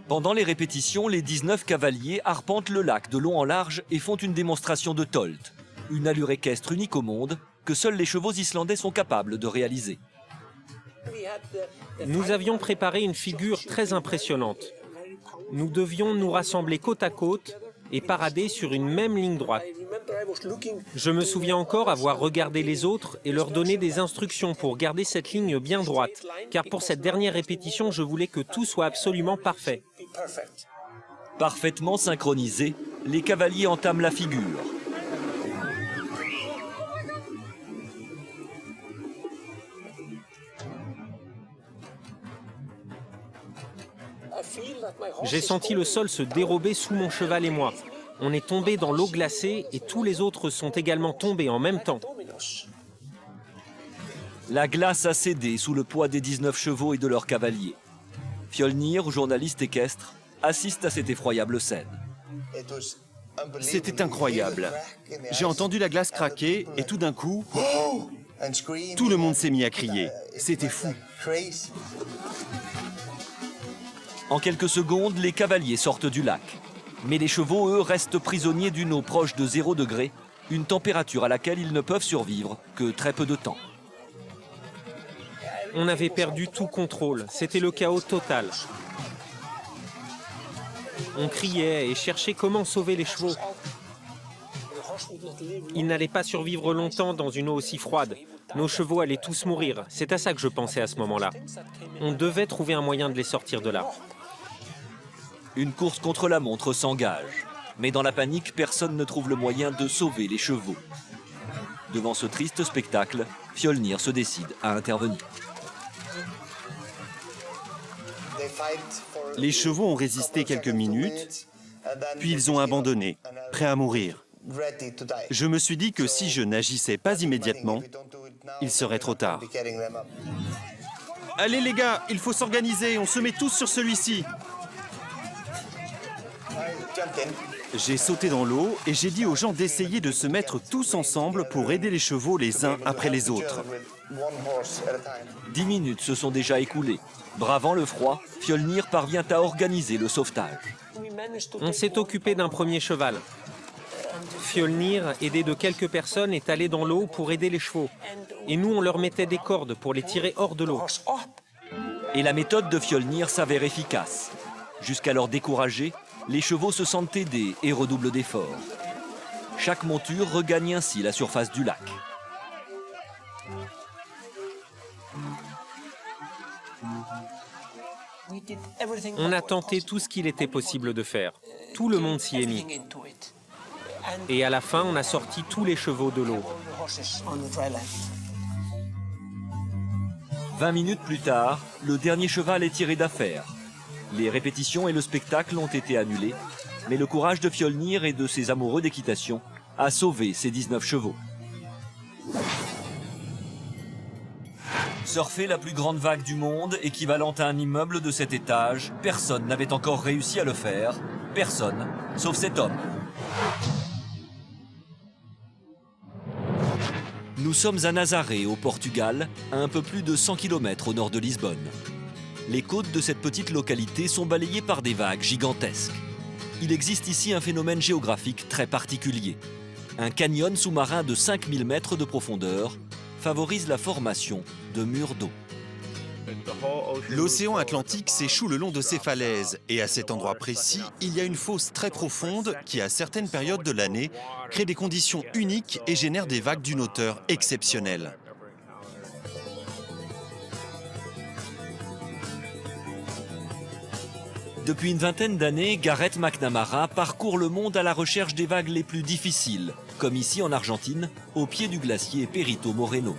Pendant les répétitions, les 19 cavaliers arpentent le lac de long en large et font une démonstration de tolt, une allure équestre unique au monde que seuls les chevaux islandais sont capables de réaliser. Nous avions préparé une figure très impressionnante. Nous devions nous rassembler côte à côte et parader sur une même ligne droite. Je me souviens encore avoir regardé les autres et leur donner des instructions pour garder cette ligne bien droite, car pour cette dernière répétition, je voulais que tout soit absolument parfait. Parfaitement synchronisés, les cavaliers entament la figure. J'ai senti le sol se dérober sous mon cheval et moi. On est tombé dans l'eau glacée et tous les autres sont également tombés en même temps. La glace a cédé sous le poids des 19 chevaux et de leurs cavaliers. Fjolnir, journaliste équestre, assiste à cette effroyable scène. C'était incroyable. J'ai entendu la glace craquer et tout d'un coup, tout le monde s'est mis à crier. C'était fou. En quelques secondes, les cavaliers sortent du lac. Mais les chevaux, eux, restent prisonniers d'une eau proche de 0 degré, une température à laquelle ils ne peuvent survivre que très peu de temps. On avait perdu tout contrôle, c'était le chaos total. On criait et cherchait comment sauver les chevaux. Ils n'allaient pas survivre longtemps dans une eau aussi froide. Nos chevaux allaient tous mourir. C'est à ça que je pensais à ce moment-là. On devait trouver un moyen de les sortir de là. Une course contre la montre s'engage. Mais dans la panique, personne ne trouve le moyen de sauver les chevaux. Devant ce triste spectacle, Fjolnir se décide à intervenir. Les chevaux ont résisté quelques minutes, puis ils ont abandonné, prêts à mourir. Je me suis dit que si je n'agissais pas immédiatement, il serait trop tard. Allez les gars, il faut s'organiser, on se met tous sur celui-ci. J'ai sauté dans l'eau et j'ai dit aux gens d'essayer de se mettre tous ensemble pour aider les chevaux les uns après les autres. 10 minutes se sont déjà écoulées. Bravant le froid, Fjolnir parvient à organiser le sauvetage. On s'est occupé d'un premier cheval. Fjolnir, aidé de quelques personnes, est allé dans l'eau pour aider les chevaux. Et nous, on leur mettait des cordes pour les tirer hors de l'eau. Et la méthode de Fjolnir s'avère efficace. Jusqu'alors découragés, les chevaux se sentent aidés et redoublent d'efforts. Chaque monture regagne ainsi la surface du lac. On a tenté tout ce qu'il était possible de faire. Tout le monde s'y est mis. Et à la fin, on a sorti tous les chevaux de l'eau. 20 minutes plus tard, le dernier cheval est tiré d'affaire. Les répétitions et le spectacle ont été annulés, mais le courage de Fjolnir et de ses amoureux d'équitation a sauvé ces 19 chevaux. Surfer la plus grande vague du monde, équivalente à un immeuble de 7 étages, personne n'avait encore réussi à le faire. Personne, sauf cet homme. Nous sommes à Nazaré, au Portugal, à un peu plus de 100 km au nord de Lisbonne. Les côtes de cette petite localité sont balayées par des vagues gigantesques. Il existe ici un phénomène géographique très particulier. Un canyon sous-marin de 5000 mètres de profondeur favorise la formation de murs d'eau. L'océan Atlantique s'échoue le long de ces falaises et à cet endroit précis, il y a une fosse très profonde qui, à certaines périodes de l'année, crée des conditions uniques et génère des vagues d'une hauteur exceptionnelle. Depuis une vingtaine d'années, Gareth McNamara parcourt le monde à la recherche des vagues les plus difficiles, comme ici en Argentine, au pied du glacier Perito Moreno.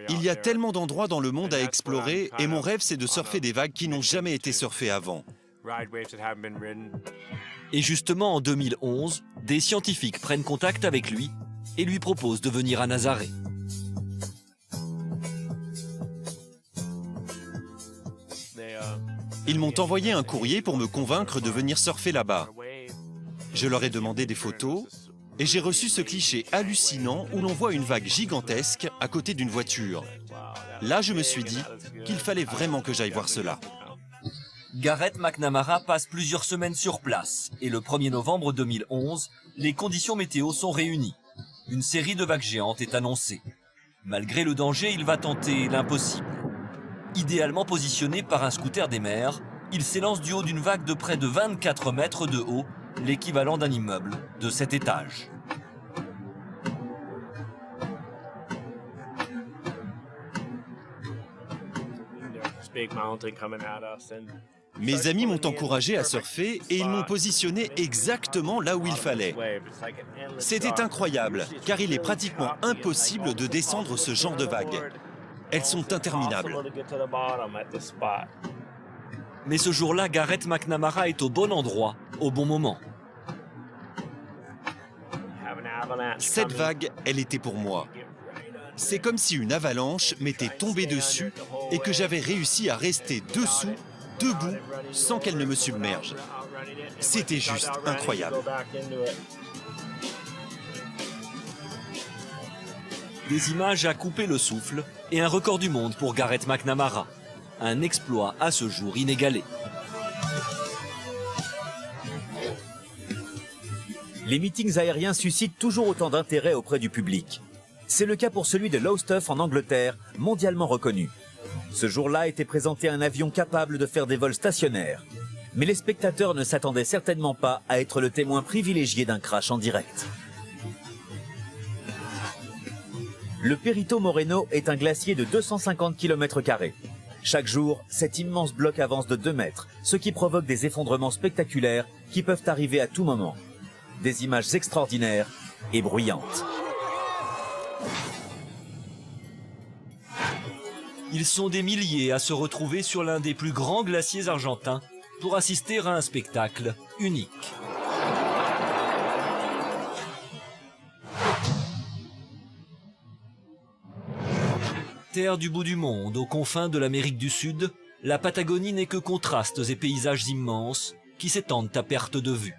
Il y a tellement d'endroits dans le monde à explorer et mon rêve c'est de surfer des vagues qui n'ont jamais été surfées avant. Et justement en 2011, des scientifiques prennent contact avec lui et lui proposent de venir à Nazaré. Ils m'ont envoyé un courrier pour me convaincre de venir surfer là-bas. Je leur ai demandé des photos et j'ai reçu ce cliché hallucinant où l'on voit une vague gigantesque à côté d'une voiture. Là, je me suis dit qu'il fallait vraiment que j'aille voir cela. Gareth McNamara passe plusieurs semaines sur place et le 1er novembre 2011, les conditions météo sont réunies. Une série de vagues géantes est annoncée. Malgré le danger, il va tenter l'impossible. Idéalement positionné par un scooter des mers, il s'élance du haut d'une vague de près de 24 mètres de haut, l'équivalent d'un immeuble de 7 étages. Mes amis m'ont encouragé à surfer et ils m'ont positionné exactement là où il fallait. C'était incroyable, car il est pratiquement impossible de descendre ce genre de vagues. Elles sont interminables. Mais ce jour-là, Gareth McNamara est au bon endroit, au bon moment. Cette vague, elle était pour moi. C'est comme si une avalanche m'était tombée dessus et que j'avais réussi à rester dessous, debout, sans qu'elle ne me submerge. C'était juste incroyable. Des images à couper le souffle et un record du monde pour Gareth McNamara. Un exploit à ce jour inégalé. Les meetings aériens suscitent toujours autant d'intérêt auprès du public. C'est le cas pour celui de Lowestoft en Angleterre, mondialement reconnu. Ce jour-là était présenté un avion capable de faire des vols stationnaires. Mais les spectateurs ne s'attendaient certainement pas à être le témoin privilégié d'un crash en direct. Le Perito Moreno est un glacier de 250 km². Chaque jour, cet immense bloc avance de 2 mètres, ce qui provoque des effondrements spectaculaires qui peuvent arriver à tout moment. Des images extraordinaires et bruyantes. Ils sont des milliers à se retrouver sur l'un des plus grands glaciers argentins pour assister à un spectacle unique. Terre du bout du monde, aux confins de l'Amérique du Sud, la Patagonie n'est que contrastes et paysages immenses qui s'étendent à perte de vue.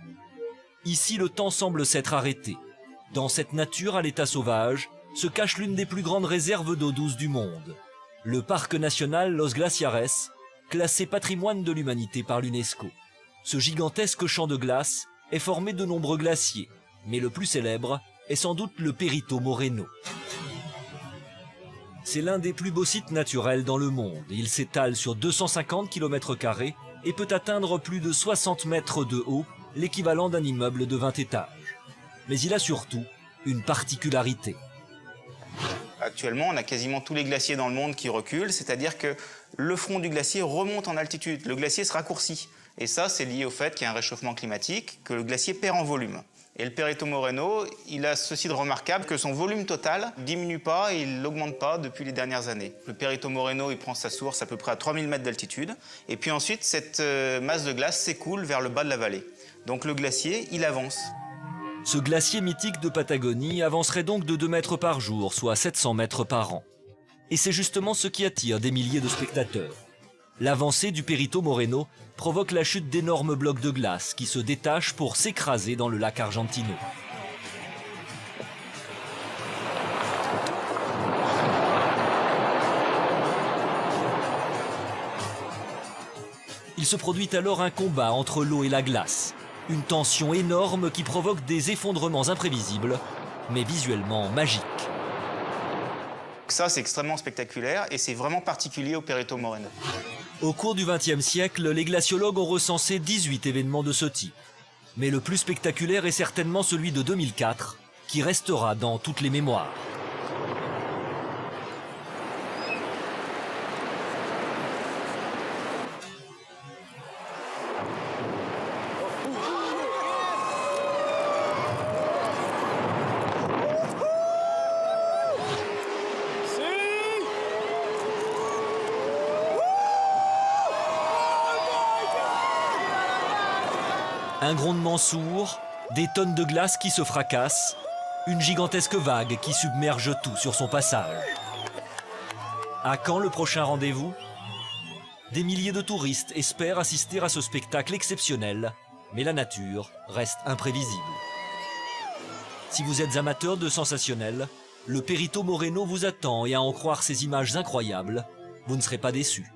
Ici, le temps semble s'être arrêté. Dans cette nature à l'état sauvage se cache l'une des plus grandes réserves d'eau douce du monde. Le parc national Los Glaciares, classé patrimoine de l'humanité par l'UNESCO. Ce gigantesque champ de glace est formé de nombreux glaciers, mais le plus célèbre est sans doute le Perito Moreno. C'est l'un des plus beaux sites naturels dans le monde. Il s'étale sur 250 km² et peut atteindre plus de 60 mètres de haut, l'équivalent d'un immeuble de 20 étages. Mais il a surtout une particularité. Actuellement, on a quasiment tous les glaciers dans le monde qui reculent, c'est-à-dire que le front du glacier remonte en altitude, le glacier se raccourcit. Et ça, c'est lié au fait qu'il y a un réchauffement climatique, que le glacier perd en volume. Et le Perito Moreno, il a ceci de remarquable que son volume total ne diminue pas et il n'augmente pas depuis les dernières années. Le Perito Moreno, il prend sa source à peu près à 3000 mètres d'altitude. Et puis ensuite, cette masse de glace s'écoule vers le bas de la vallée. Donc le glacier, il avance. Ce glacier mythique de Patagonie avancerait donc de 2 mètres par jour, soit 700 mètres par an. Et c'est justement ce qui attire des milliers de spectateurs. L'avancée du Perito Moreno provoque la chute d'énormes blocs de glace qui se détachent pour s'écraser dans le lac Argentino. Il se produit alors un combat entre l'eau et la glace. Une tension énorme qui provoque des effondrements imprévisibles, mais visuellement magiques. Ça, c'est extrêmement spectaculaire et c'est vraiment particulier au Perito Moreno. Au cours du XXe siècle, les glaciologues ont recensé 18 événements de ce type. Mais le plus spectaculaire est certainement celui de 2004, qui restera dans toutes les mémoires. Un grondement sourd, des tonnes de glace qui se fracassent, une gigantesque vague qui submerge tout sur son passage. À quand le prochain rendez-vous? Des milliers de touristes espèrent assister à ce spectacle exceptionnel, mais la nature reste imprévisible. Si vous êtes amateur de sensationnel, le Perito Moreno vous attend et à en croire ces images incroyables, vous ne serez pas déçus.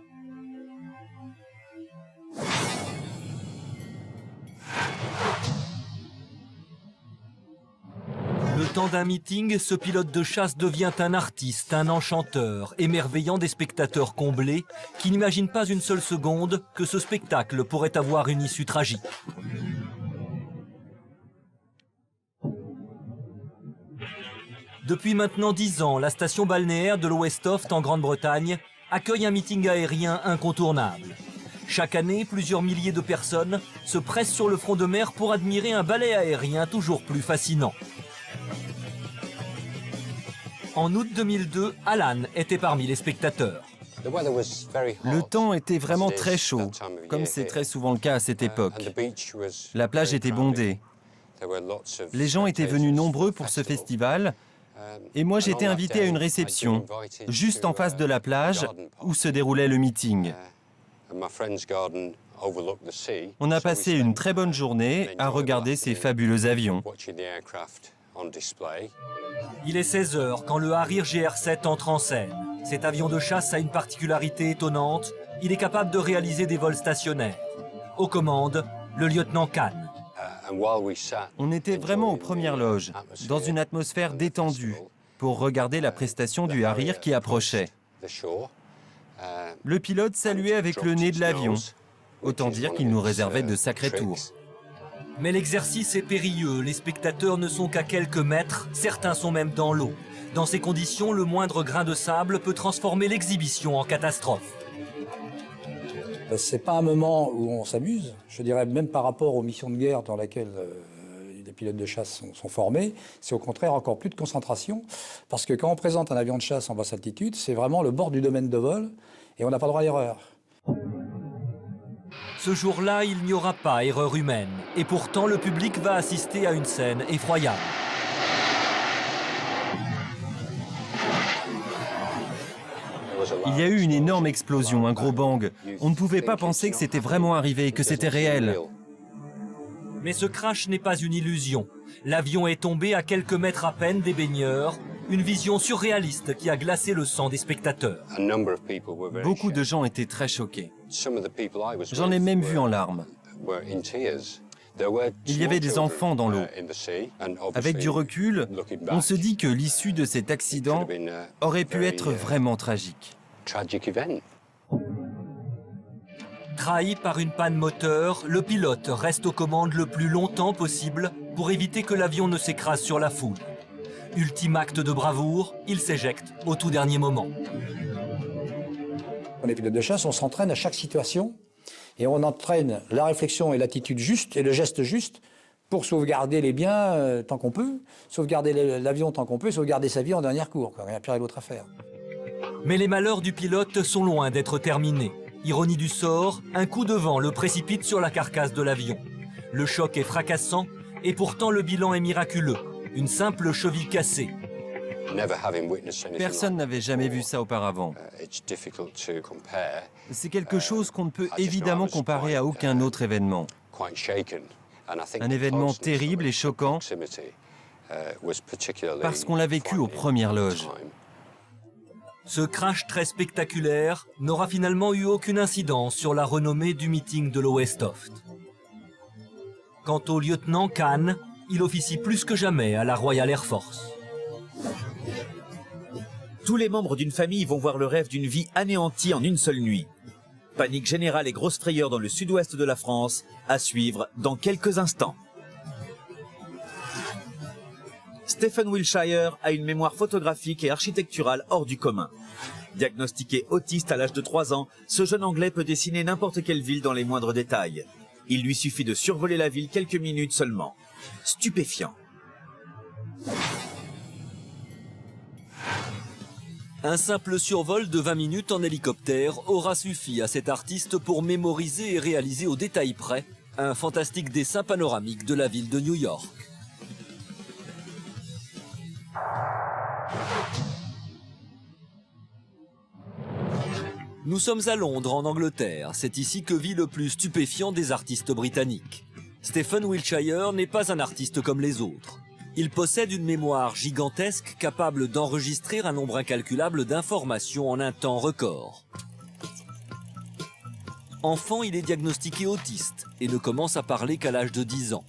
Le temps d'un meeting, ce pilote de chasse devient un artiste, un enchanteur, émerveillant des spectateurs comblés qui n'imaginent pas une seule seconde que ce spectacle pourrait avoir une issue tragique. Depuis maintenant 10 ans, la station balnéaire de Lowestoft en Grande-Bretagne accueille un meeting aérien incontournable. Chaque année, plusieurs milliers de personnes se pressent sur le front de mer pour admirer un ballet aérien toujours plus fascinant. En août 2002, Alan était parmi les spectateurs. Le temps était vraiment très chaud, comme c'est très souvent le cas à cette époque. La plage était bondée. Les gens étaient venus nombreux pour ce festival, et moi j'étais invité à une réception, juste en face de la plage où se déroulait le meeting. On a passé une très bonne journée à regarder ces fabuleux avions. Il est 16 h quand le Harrier GR7 entre en scène. Cet avion de chasse a une particularité étonnante. Il est capable de réaliser des vols stationnaires. Aux commandes, le lieutenant Khan. On était vraiment aux premières loges, dans une atmosphère détendue, pour regarder la prestation du Harrier qui approchait. Le pilote saluait avec le nez de l'avion. Autant dire qu'il nous réservait de sacrés tours. Mais l'exercice est périlleux, les spectateurs ne sont qu'à quelques mètres, certains sont même dans l'eau. Dans ces conditions, le moindre grain de sable peut transformer l'exhibition en catastrophe. C'est pas un moment où on s'amuse, je dirais même par rapport aux missions de guerre dans lesquelles les pilotes de chasse sont formés, c'est au contraire encore plus de concentration, parce que quand on présente un avion de chasse en basse altitude, c'est vraiment le bord du domaine de vol, et on n'a pas droit à l'erreur. Ce jour-là, il n'y aura pas erreur humaine. Et pourtant, le public va assister à une scène effroyable. Il y a eu une énorme explosion, un gros bang. On ne pouvait pas penser que c'était vraiment arrivé, que c'était réel. Mais ce crash n'est pas une illusion. L'avion est tombé à quelques mètres à peine des baigneurs. Une vision surréaliste qui a glacé le sang des spectateurs. Beaucoup de gens étaient très choqués. J'en ai même vu en larmes. Il y avait des enfants dans l'eau. Avec du recul, on se dit que l'issue de cet accident aurait pu être vraiment tragique. Trahi par une panne moteur, le pilote reste aux commandes le plus longtemps possible pour éviter que l'avion ne s'écrase sur la foule. Ultime acte de bravoure, il s'éjecte au tout dernier moment. On est pilote de chasse, on s'entraîne à chaque situation et on entraîne la réflexion et l'attitude juste et le geste juste pour sauvegarder les biens tant qu'on peut, sauvegarder l'avion tant qu'on peut, sauvegarder sa vie en dernier recours. Rien pire et l'autre à faire. Mais les malheurs du pilote sont loin d'être terminés. Ironie du sort, un coup de vent le précipite sur la carcasse de l'avion. Le choc est fracassant et pourtant le bilan est miraculeux. Une simple cheville cassée. Personne n'avait jamais vu ça auparavant. C'est quelque chose qu'on ne peut évidemment comparer à aucun autre événement. Un événement terrible et choquant parce qu'on l'a vécu aux premières loges. Ce crash très spectaculaire n'aura finalement eu aucune incidence sur la renommée du meeting de Lowestoft. Quant au lieutenant Kahn, il officie plus que jamais à la Royal Air Force. Tous les membres d'une famille vont voir le rêve d'une vie anéantie en une seule nuit. Panique générale et grosse frayeur dans le sud-ouest de la France, à suivre dans quelques instants. Stephen Wilshire a une mémoire photographique et architecturale hors du commun. Diagnostiqué autiste à l'âge de 3 ans, ce jeune Anglais peut dessiner n'importe quelle ville dans les moindres détails. Il lui suffit de survoler la ville quelques minutes seulement. Stupéfiant. Un simple survol de 20 minutes en hélicoptère aura suffi à cet artiste pour mémoriser et réaliser au détail près un fantastique dessin panoramique de la ville de New York. Nous sommes à Londres, en Angleterre. C'est ici que vit le plus stupéfiant des artistes britanniques. Stephen Wilshire n'est pas un artiste comme les autres. Il possède une mémoire gigantesque capable d'enregistrer un nombre incalculable d'informations en un temps record. Enfant, il est diagnostiqué autiste et ne commence à parler qu'à l'âge de 10 ans.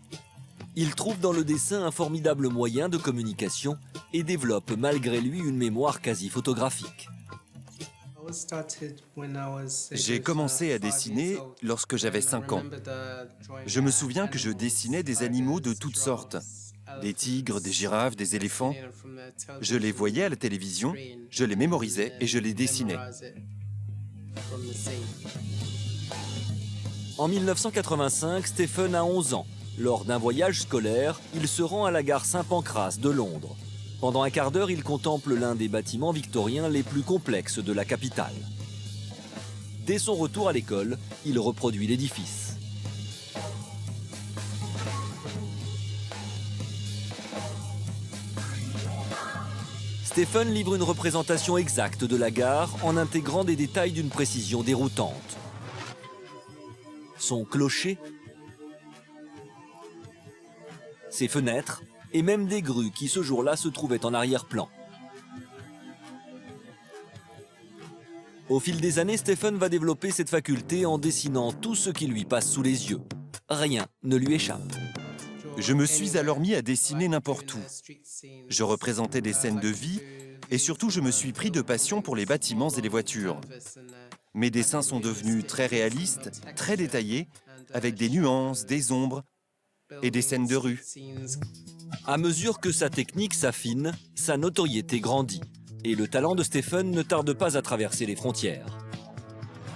Il trouve dans le dessin un formidable moyen de communication et développe malgré lui une mémoire quasi photographique. J'ai commencé à dessiner lorsque j'avais 5 ans. Je me souviens que je dessinais des animaux de toutes sortes. Des tigres, des girafes, des éléphants. Je les voyais à la télévision, je les mémorisais et je les dessinais. En 1985, Stephen a 11 ans. Lors d'un voyage scolaire, il se rend à la gare Saint-Pancras de Londres. Pendant un quart d'heure, il contemple l'un des bâtiments victoriens les plus complexes de la capitale. Dès son retour à l'école, il reproduit l'édifice. Stephen livre une représentation exacte de la gare en intégrant des détails d'une précision déroutante. Son clocher, ses fenêtres et même des grues qui ce jour-là se trouvaient en arrière-plan. Au fil des années, Stephen va développer cette faculté en dessinant tout ce qui lui passe sous les yeux. Rien ne lui échappe. Je me suis alors mis à dessiner n'importe où. Je représentais des scènes de vie et surtout je me suis pris de passion pour les bâtiments et les voitures. Mes dessins sont devenus très réalistes, très détaillés, avec des nuances, des ombres et des scènes de rue. À mesure que sa technique s'affine, sa notoriété grandit. Et le talent de Stephen ne tarde pas à traverser les frontières.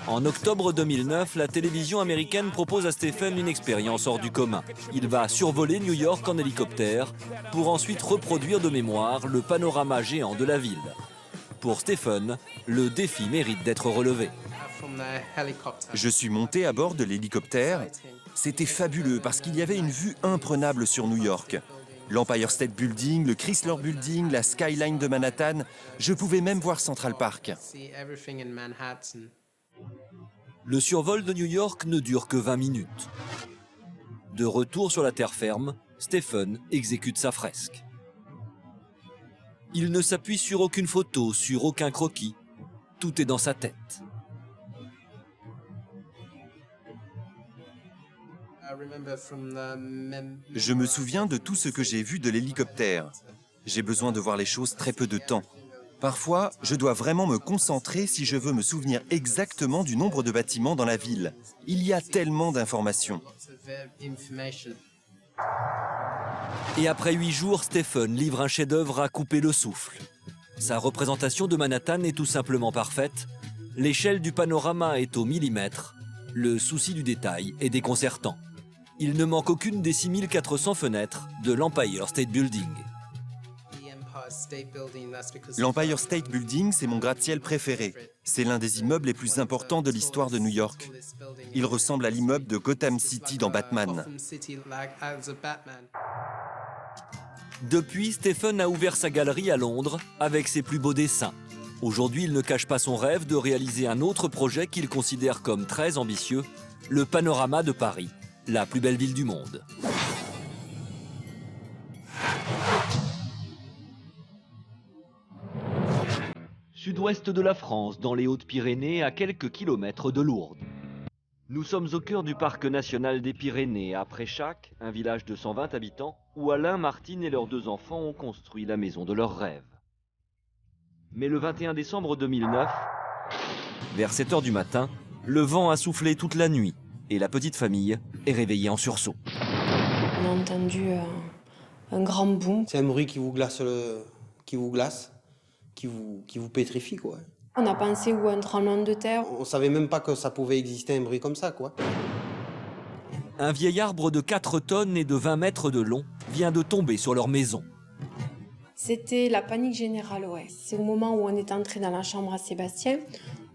En octobre 2009, la télévision américaine propose à Stephen une expérience hors du commun. Il va survoler New York en hélicoptère pour ensuite reproduire de mémoire le panorama géant de la ville. Pour Stephen, le défi mérite d'être relevé. Je suis monté à bord de l'hélicoptère. C'était fabuleux parce qu'il y avait une vue imprenable sur New York. L'Empire State Building, le Chrysler Building, la skyline de Manhattan. Je pouvais même voir Central Park. Le survol de New York ne dure que 20 minutes. De retour sur la terre ferme, Stephen exécute sa fresque. Il ne s'appuie sur aucune photo, sur aucun croquis. Tout est dans sa tête. Je me souviens de tout ce que j'ai vu de l'hélicoptère. J'ai besoin de voir les choses très peu de temps. Parfois, je dois vraiment me concentrer si je veux me souvenir exactement du nombre de bâtiments dans la ville. Il y a tellement d'informations. Et après 8 jours, Stephen livre un chef-d'œuvre à couper le souffle. Sa représentation de Manhattan est tout simplement parfaite. L'échelle du panorama est au millimètre. Le souci du détail est déconcertant. Il ne manque aucune des 6400 fenêtres de l'Empire State Building. L'Empire State Building, c'est mon gratte-ciel préféré. C'est l'un des immeubles les plus importants de l'histoire de New York. Il ressemble à l'immeuble de Gotham City dans Batman. Depuis, Stephen a ouvert sa galerie à Londres avec ses plus beaux dessins. Aujourd'hui, il ne cache pas son rêve de réaliser un autre projet qu'il considère comme très ambitieux, le panorama de Paris, la plus belle ville du monde. Sud-ouest de la France, dans les Hautes-Pyrénées, à quelques kilomètres de Lourdes. Nous sommes au cœur du parc national des Pyrénées, à Préchac, un village de 120 habitants, où Alain, Martine et leurs 2 enfants ont construit la maison de leurs rêves. Mais le 21 décembre 2009, vers 7 h du matin, le vent a soufflé toute la nuit et la petite famille est réveillée en sursaut. On a entendu un grand boom. C'est un bruit qui vous glace, qui vous pétrifie, quoi. On a pensé ou un tremblement de terre. On savait même pas que ça pouvait exister un bruit comme ça, quoi. Un vieil arbre de 4 tonnes et de 20 mètres de long vient de tomber sur leur maison. C'était la panique générale, ouais. C'est au moment où on est entré dans la chambre à Sébastien.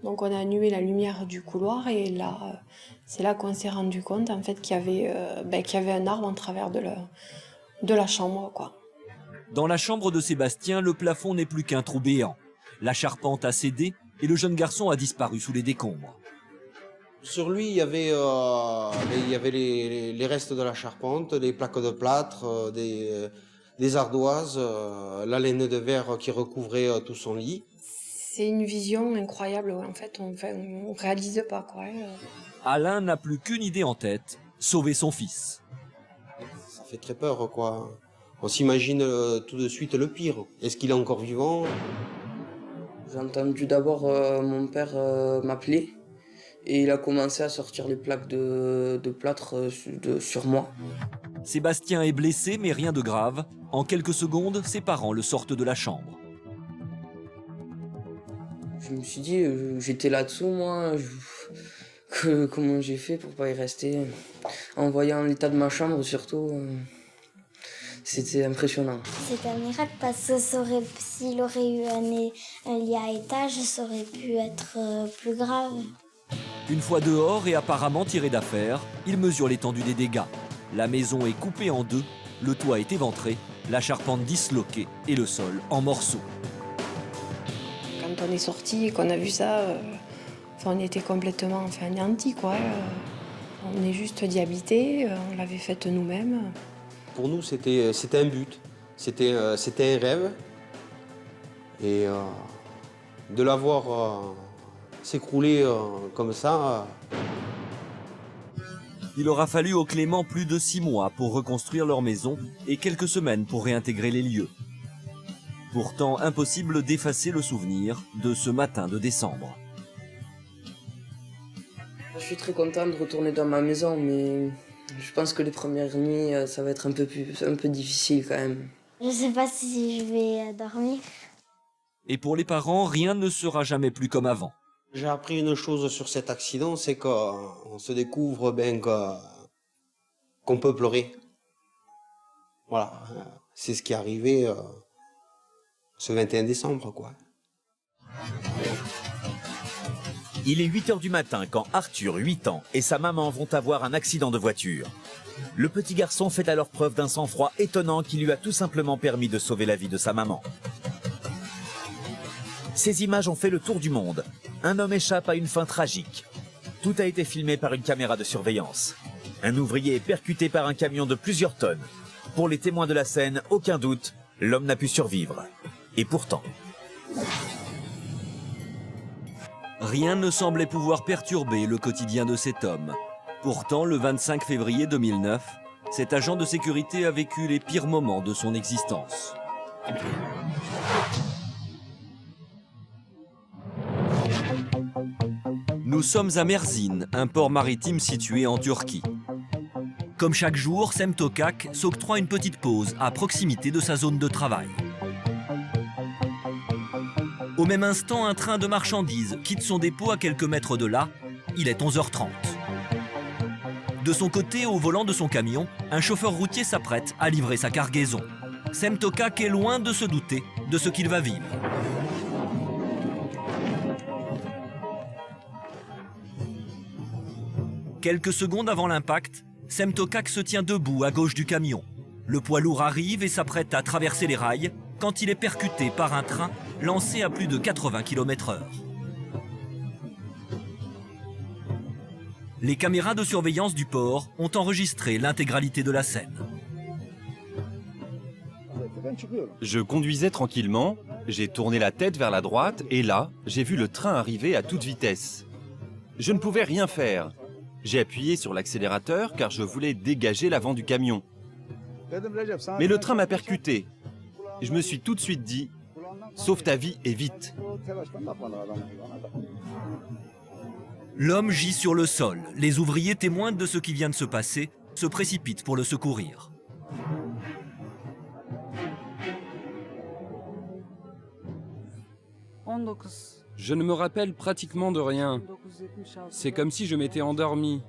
Donc on a annulé la lumière du couloir et là, c'est là qu'on s'est rendu compte en fait qu'il y avait un arbre en travers de la chambre, quoi. Dans la chambre de Sébastien, le plafond n'est plus qu'un trou béant. La charpente a cédé et le jeune garçon a disparu sous les décombres. Sur lui, il y avait les restes de la charpente, les plaques de plâtre, des ardoises, la laine de verre qui recouvrait tout son lit. C'est une vision incroyable, en fait, on réalise pas, quoi. Alain n'a plus qu'une idée en tête, sauver son fils. Ça fait très peur, quoi. On s'imagine tout de suite le pire. Est-ce qu'il est encore vivant? J'ai entendu d'abord mon père m'appeler et il a commencé à sortir les plaques de plâtre sur moi. Sébastien est blessé mais rien de grave. En quelques secondes, ses parents le sortent de la chambre. Je me suis dit, j'étais là-dessous moi, comment j'ai fait pour pas y rester. En voyant l'état de ma chambre surtout, c'était impressionnant. C'est un miracle parce que s'il aurait eu un lit à étage, ça aurait pu être plus grave. Une fois dehors et apparemment tiré d'affaire, il mesure l'étendue des dégâts. La maison est coupée en deux, le toit est éventré, la charpente disloquée et le sol en morceaux. Quand on est sorti et qu'on a vu ça, on était complètement anéantis, quoi. On est juste d'y habiter, on l'avait faite nous-mêmes. Pour nous, c'était un but, c'était un rêve. Et de l'avoir s'écrouler comme ça... Il aura fallu aux Clément plus de 6 mois pour reconstruire leur maison et quelques semaines pour réintégrer les lieux. Pourtant, impossible d'effacer le souvenir de ce matin de décembre. Je suis très content de retourner dans ma maison, mais je pense que les premières nuits, ça va être un peu difficile quand même. Je sais pas si je vais dormir. Et pour les parents, rien ne sera jamais plus comme avant. J'ai appris une chose sur cet accident, c'est qu'on se découvre qu'on peut pleurer. Voilà, c'est ce qui est arrivé ce 21 décembre, quoi. Il est 8 h du matin quand Arthur, 8 ans, et sa maman vont avoir un accident de voiture. Le petit garçon fait alors preuve d'un sang-froid étonnant qui lui a tout simplement permis de sauver la vie de sa maman. Ces images ont fait le tour du monde. Un homme échappe à une fin tragique. Tout a été filmé par une caméra de surveillance. Un ouvrier est percuté par un camion de plusieurs tonnes. Pour les témoins de la scène, aucun doute, l'homme n'a pu survivre. Et pourtant... Rien ne semblait pouvoir perturber le quotidien de cet homme. Pourtant, le 25 février 2009, cet agent de sécurité a vécu les pires moments de son existence. Nous sommes à Mersin, un port maritime situé en Turquie. Comme chaque jour, Semtokak s'octroie une petite pause à proximité de sa zone de travail. Au même instant, un train de marchandises quitte son dépôt à quelques mètres de là. Il est 11h30. De son côté, au volant de son camion, un chauffeur routier s'apprête à livrer sa cargaison. Semtokak est loin de se douter de ce qu'il va vivre. Quelques secondes avant l'impact, Semtokak se tient debout à gauche du camion. Le poids lourd arrive et s'apprête à traverser les rails quand il est percuté par un train lancé à plus de 80 km/h. Les caméras de surveillance du port ont enregistré l'intégralité de la scène. Je conduisais tranquillement, j'ai tourné la tête vers la droite et là, j'ai vu le train arriver à toute vitesse. Je ne pouvais rien faire. J'ai appuyé sur l'accélérateur car je voulais dégager l'avant du camion. Mais le train m'a percuté. Je me suis tout de suite dit, sauve ta vie et vite. L'homme gît sur le sol. Les ouvriers, témoins de ce qui vient de se passer, se précipitent pour le secourir. Je ne me rappelle pratiquement de rien. C'est comme si je m'étais endormi.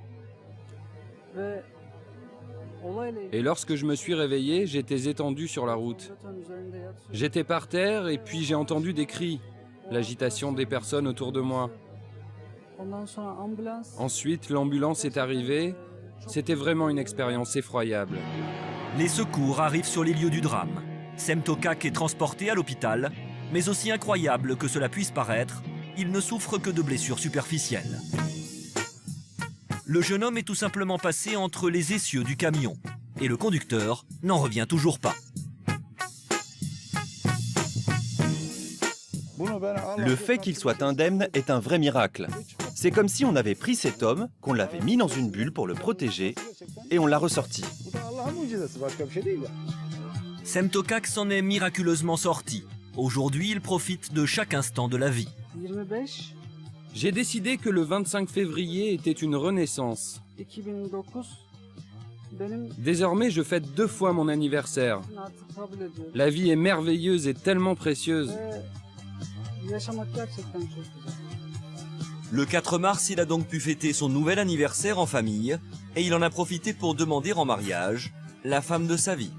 Et lorsque je me suis réveillé, j'étais étendu sur la route. J'étais par terre et puis j'ai entendu des cris, l'agitation des personnes autour de moi. Ensuite, l'ambulance est arrivée. C'était vraiment une expérience effroyable. Les secours arrivent sur les lieux du drame. Semtokak est transporté à l'hôpital, mais aussi incroyable que cela puisse paraître, il ne souffre que de blessures superficielles. Le jeune homme est tout simplement passé entre les essieux du camion, et le conducteur n'en revient toujours pas. Le fait qu'il soit indemne est un vrai miracle. C'est comme si on avait pris cet homme, qu'on l'avait mis dans une bulle pour le protéger, et on l'a ressorti. Semtokak s'en est miraculeusement sorti. Aujourd'hui, il profite de chaque instant de la vie. J'ai décidé que le 25 février était une renaissance. Désormais, je fête 2 fois mon anniversaire. La vie est merveilleuse et tellement précieuse. Le 4 mars, il a donc pu fêter son nouvel anniversaire en famille et il en a profité pour demander en mariage la femme de sa vie.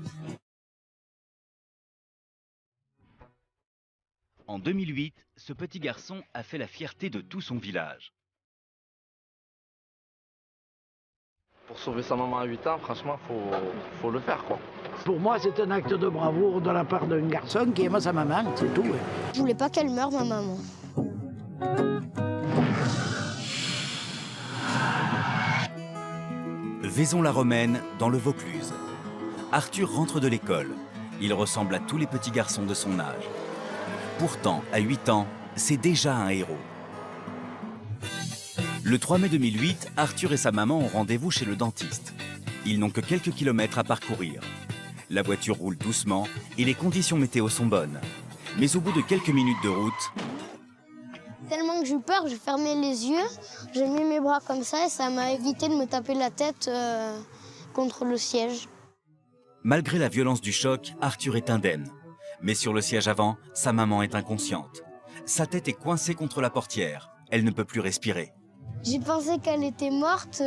En 2008, ce petit garçon a fait la fierté de tout son village. Pour sauver sa maman à 8 ans, franchement, faut le faire, quoi. Pour moi, c'est un acte de bravoure de la part d'un garçon qui aime sa maman, c'est tout. Je voulais pas qu'elle meure, ma maman. Vaison-la-Romaine, dans le Vaucluse. Arthur rentre de l'école. Il ressemble à tous les petits garçons de son âge. Pourtant, à 8 ans, c'est déjà un héros. Le 3 mai 2008, Arthur et sa maman ont rendez-vous chez le dentiste. Ils n'ont que quelques kilomètres à parcourir. La voiture roule doucement et les conditions météo sont bonnes. Mais au bout de quelques minutes de route... Tellement que j'ai eu peur, j'ai fermé les yeux, j'ai mis mes bras comme ça et ça m'a évité de me taper la tête contre le siège. Malgré la violence du choc, Arthur est indemne. Mais sur le siège avant, sa maman est inconsciente. Sa tête est coincée contre la portière. Elle ne peut plus respirer. J'ai pensé qu'elle était morte,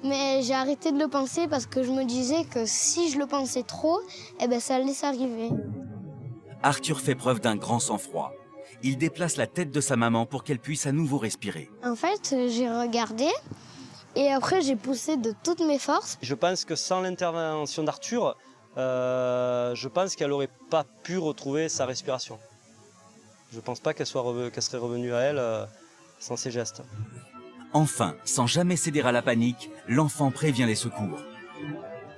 mais j'ai arrêté de le penser parce que je me disais que si je le pensais trop, eh ben ça allait s'arriver. Arthur fait preuve d'un grand sang-froid. Il déplace la tête de sa maman pour qu'elle puisse à nouveau respirer. En fait, j'ai regardé et après j'ai poussé de toutes mes forces. Je pense que sans l'intervention d'Arthur, je pense qu'elle n'aurait pas pu retrouver sa respiration. Je ne pense pas qu'elle serait revenue à elle sans ses gestes. Enfin, sans jamais céder à la panique, l'enfant prévient les secours.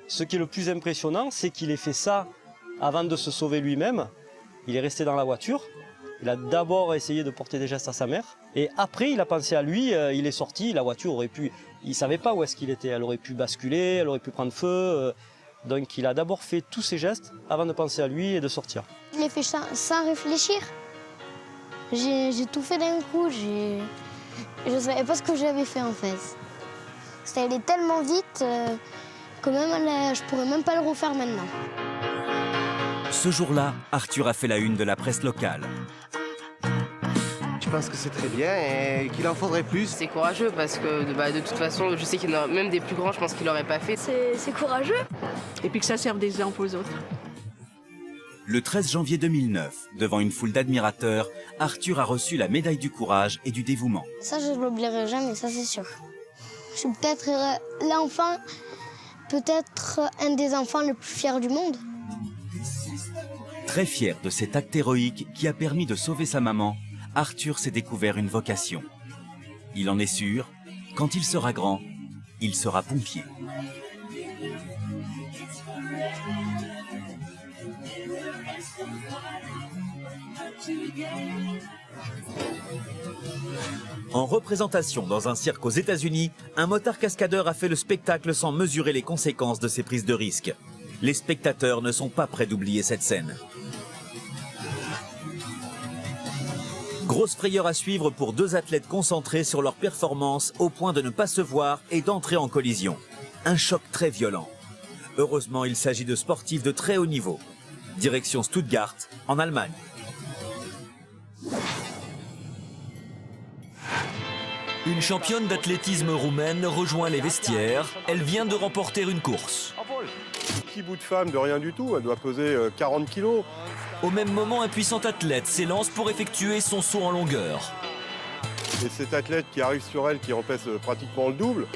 Ce qui est le plus impressionnant, c'est qu'il ait fait ça avant de se sauver lui-même. Il est resté dans la voiture. Il a d'abord essayé de porter des gestes à sa mère. Et après, il a pensé à lui, il est sorti, la voiture aurait pu... Il ne savait pas où est-ce qu'il était. Elle aurait pu basculer, elle aurait pu prendre feu. Donc il a d'abord fait tous ces gestes avant de penser à lui et de sortir. Je l'ai fait sans réfléchir. J'ai tout fait d'un coup. Je ne savais pas ce que j'avais fait en fait. Ça allait tellement vite que même je pourrais même pas le refaire maintenant. Ce jour-là, Arthur a fait la une de la presse locale. Je pense que c'est très bien et qu'il en faudrait plus. C'est courageux parce que de toute façon, je sais qu'il y en a même des plus grands, je pense qu'il l'aurait pas fait. C'est courageux. Et puis que ça serve d'exemple aux autres. Le 13 janvier 2009, devant une foule d'admirateurs, Arthur a reçu la médaille du courage et du dévouement. Ça, je ne l'oublierai jamais, ça c'est sûr. Je suis peut-être l'enfant, peut-être un des enfants les plus fiers du monde. Très fier de cet acte héroïque qui a permis de sauver sa maman, Arthur s'est découvert une vocation. Il en est sûr, quand il sera grand, il sera pompier. En représentation dans un cirque aux États-Unis, un motard cascadeur a fait le spectacle sans mesurer les conséquences de ses prises de risque. Les spectateurs ne sont pas prêts d'oublier cette scène. Grosse frayeur à suivre pour deux athlètes concentrés sur leur performance au point de ne pas se voir et d'entrer en collision. Un choc très violent. Heureusement, il s'agit de sportifs de très haut niveau. Direction Stuttgart, en Allemagne. Une championne d'athlétisme roumaine rejoint les vestiaires. Elle vient de remporter une course. Un petit bout de femme de rien du tout, elle doit peser 40 kilos. Au même moment, un puissant athlète s'élance pour effectuer son saut en longueur. Et cet athlète qui arrive sur elle, qui en pèse pratiquement le double.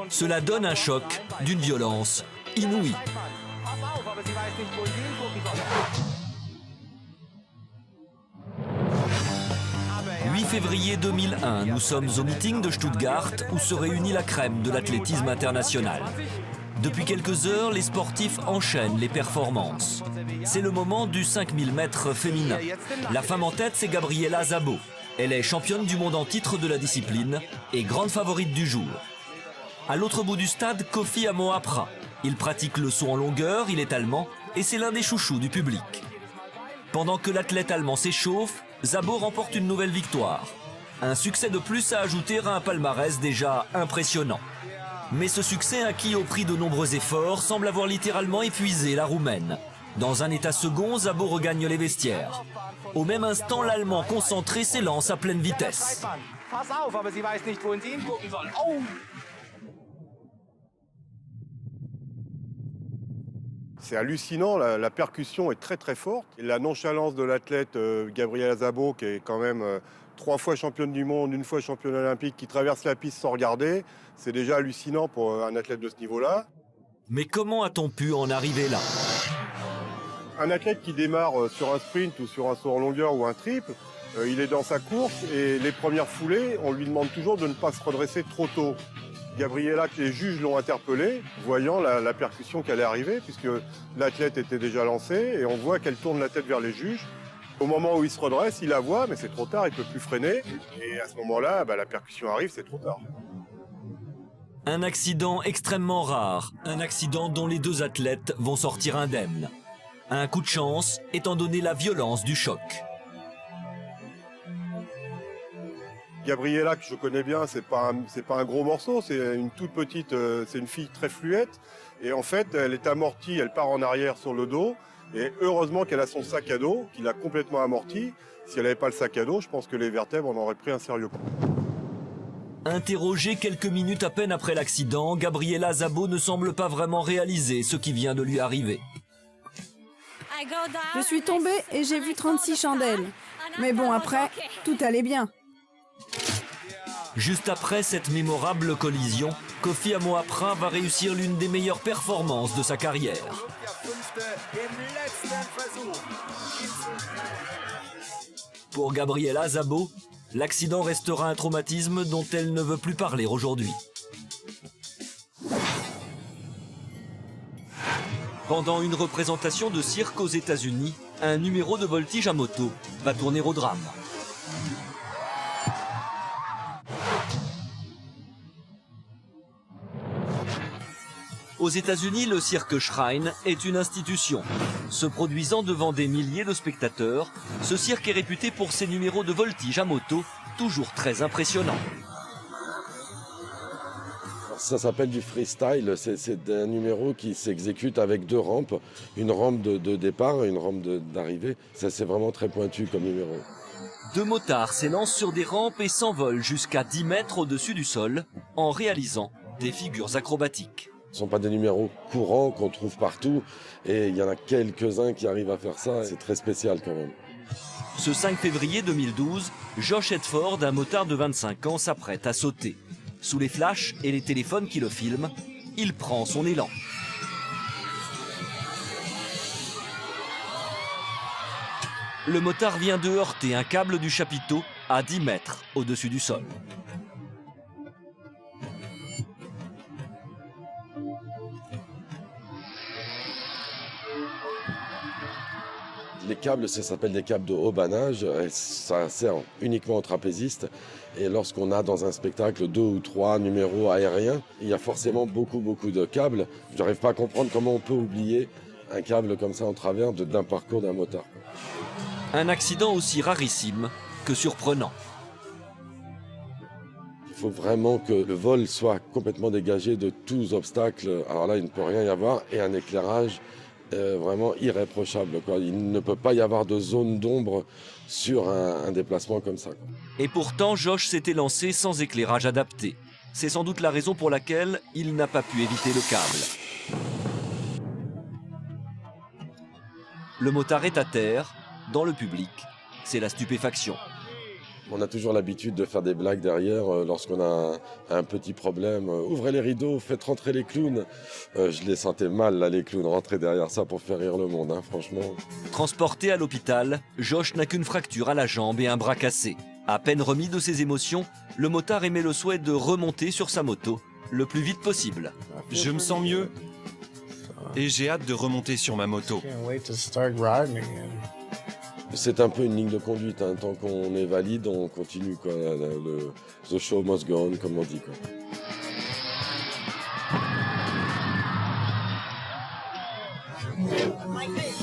Cela donne un choc d'une violence inouïe. 8 février 2001, nous sommes au meeting de Stuttgart où se réunit la crème de l'athlétisme international. Depuis quelques heures, les sportifs enchaînent les performances. C'est le moment du 5000 mètres féminin. La femme en tête, c'est Gabriela Szabo. Elle est championne du monde en titre de la discipline et grande favorite du jour. À l'autre bout du stade, Kofi Amoapra. Il pratique le saut en longueur, il est allemand et c'est l'un des chouchous du public. Pendant que l'athlète allemand s'échauffe, Szabo remporte une nouvelle victoire. Un succès de plus à ajouter à un palmarès déjà impressionnant. Mais ce succès acquis au prix de nombreux efforts semble avoir littéralement épuisé la Roumaine. Dans un état second, Szabo regagne les vestiaires. Au même instant, l'Allemand concentré s'élance à pleine vitesse. C'est hallucinant, la percussion est très très forte. Et la nonchalance de l'athlète Gabriela Szabo, qui est quand même 3 fois championne du monde, 1 fois championne olympique, qui traverse la piste sans regarder, c'est déjà hallucinant pour un athlète de ce niveau-là. Mais comment a-t-on pu en arriver là? Un athlète qui démarre sur un sprint ou sur un saut en longueur ou un triple, il est dans sa course et les premières foulées, on lui demande toujours de ne pas se redresser trop tôt. Gabriela, les juges l'ont interpellée, voyant la percussion qui allait arriver, puisque l'athlète était déjà lancé, et on voit qu'elle tourne la tête vers les juges. Au moment où il se redresse, il la voit, mais c'est trop tard, il ne peut plus freiner. Et à ce moment-là, la percussion arrive, c'est trop tard. Un accident extrêmement rare, un accident dont les deux athlètes vont sortir indemnes. Un coup de chance, étant donné la violence du choc. Gabriela, que je connais bien, c'est pas un gros morceau, c'est une toute petite, c'est une fille très fluette. Et en fait, elle est amortie, elle part en arrière sur le dos. Et heureusement qu'elle a son sac à dos, qu'il a complètement amorti. Si elle n'avait pas le sac à dos, je pense que les vertèbres en auraient pris un sérieux coup. Interrogée quelques minutes à peine après l'accident, Gabriela Szabo ne semble pas vraiment réaliser ce qui vient de lui arriver. Je suis tombée et j'ai vu 36 chandelles. Mais bon, après, tout allait bien. Juste après cette mémorable collision, Kofi Amoapra va réussir l'une des meilleures performances de sa carrière. Pour Gabriela Szabo, l'accident restera un traumatisme dont elle ne veut plus parler aujourd'hui. Pendant une représentation de cirque aux États-Unis, un numéro de voltige à moto va tourner au drame. Aux États-Unis, le cirque Shrine est une institution. Se produisant devant des milliers de spectateurs, ce cirque est réputé pour ses numéros de voltige à moto, toujours très impressionnants. Ça s'appelle du freestyle, c'est un numéro qui s'exécute avec 2 rampes, une rampe de départ et une rampe d'arrivée. Ça, c'est vraiment très pointu comme numéro. 2 motards s'élancent sur des rampes et s'envolent jusqu'à 10 mètres au-dessus du sol en réalisant des figures acrobatiques. Ce ne sont pas des numéros courants qu'on trouve partout et il y en a quelques-uns qui arrivent à faire ça. C'est très spécial quand même. Ce 5 février 2012, Josh Hedford, un motard de 25 ans, s'apprête à sauter. Sous les flashs et les téléphones qui le filment, il prend son élan. Le motard vient de heurter un câble du chapiteau à 10 mètres au-dessus du sol. Les câbles, ça s'appelle des câbles de haut bannage, et ça sert uniquement aux trapézistes. Et lorsqu'on a dans un spectacle 2 ou 3 numéros aériens, il y a forcément beaucoup de câbles. Je n'arrive pas à comprendre comment on peut oublier un câble comme ça en travers d'un parcours d'un motard. Un accident aussi rarissime que surprenant. Il faut vraiment que le vol soit complètement dégagé de tous obstacles. Alors là, il ne peut rien y avoir. Et un éclairage vraiment irréprochable, quoi. Il ne peut pas y avoir de zone d'ombre sur un déplacement comme ça, quoi. Et pourtant, Josh s'était lancé sans éclairage adapté. C'est sans doute la raison pour laquelle il n'a pas pu éviter le câble. Le motard est à terre. Dans le public, c'est la stupéfaction. On a toujours l'habitude de faire des blagues derrière lorsqu'on a un petit problème. Ouvrez les rideaux, faites rentrer les clowns. Je les sentais mal, là, les clowns, rentrer derrière ça pour faire rire le monde, hein, franchement. Transporté à l'hôpital, Josh n'a qu'une fracture à la jambe et un bras cassé. À peine remis de ses émotions, le motard émet le souhait de remonter sur sa moto le plus vite possible. Je me sens mieux et j'ai hâte de remonter sur ma moto. C'est un peu une ligne de conduite, hein. Tant qu'on est valide, on continue, quoi. The show must go on, comme on dit, quoi. My face.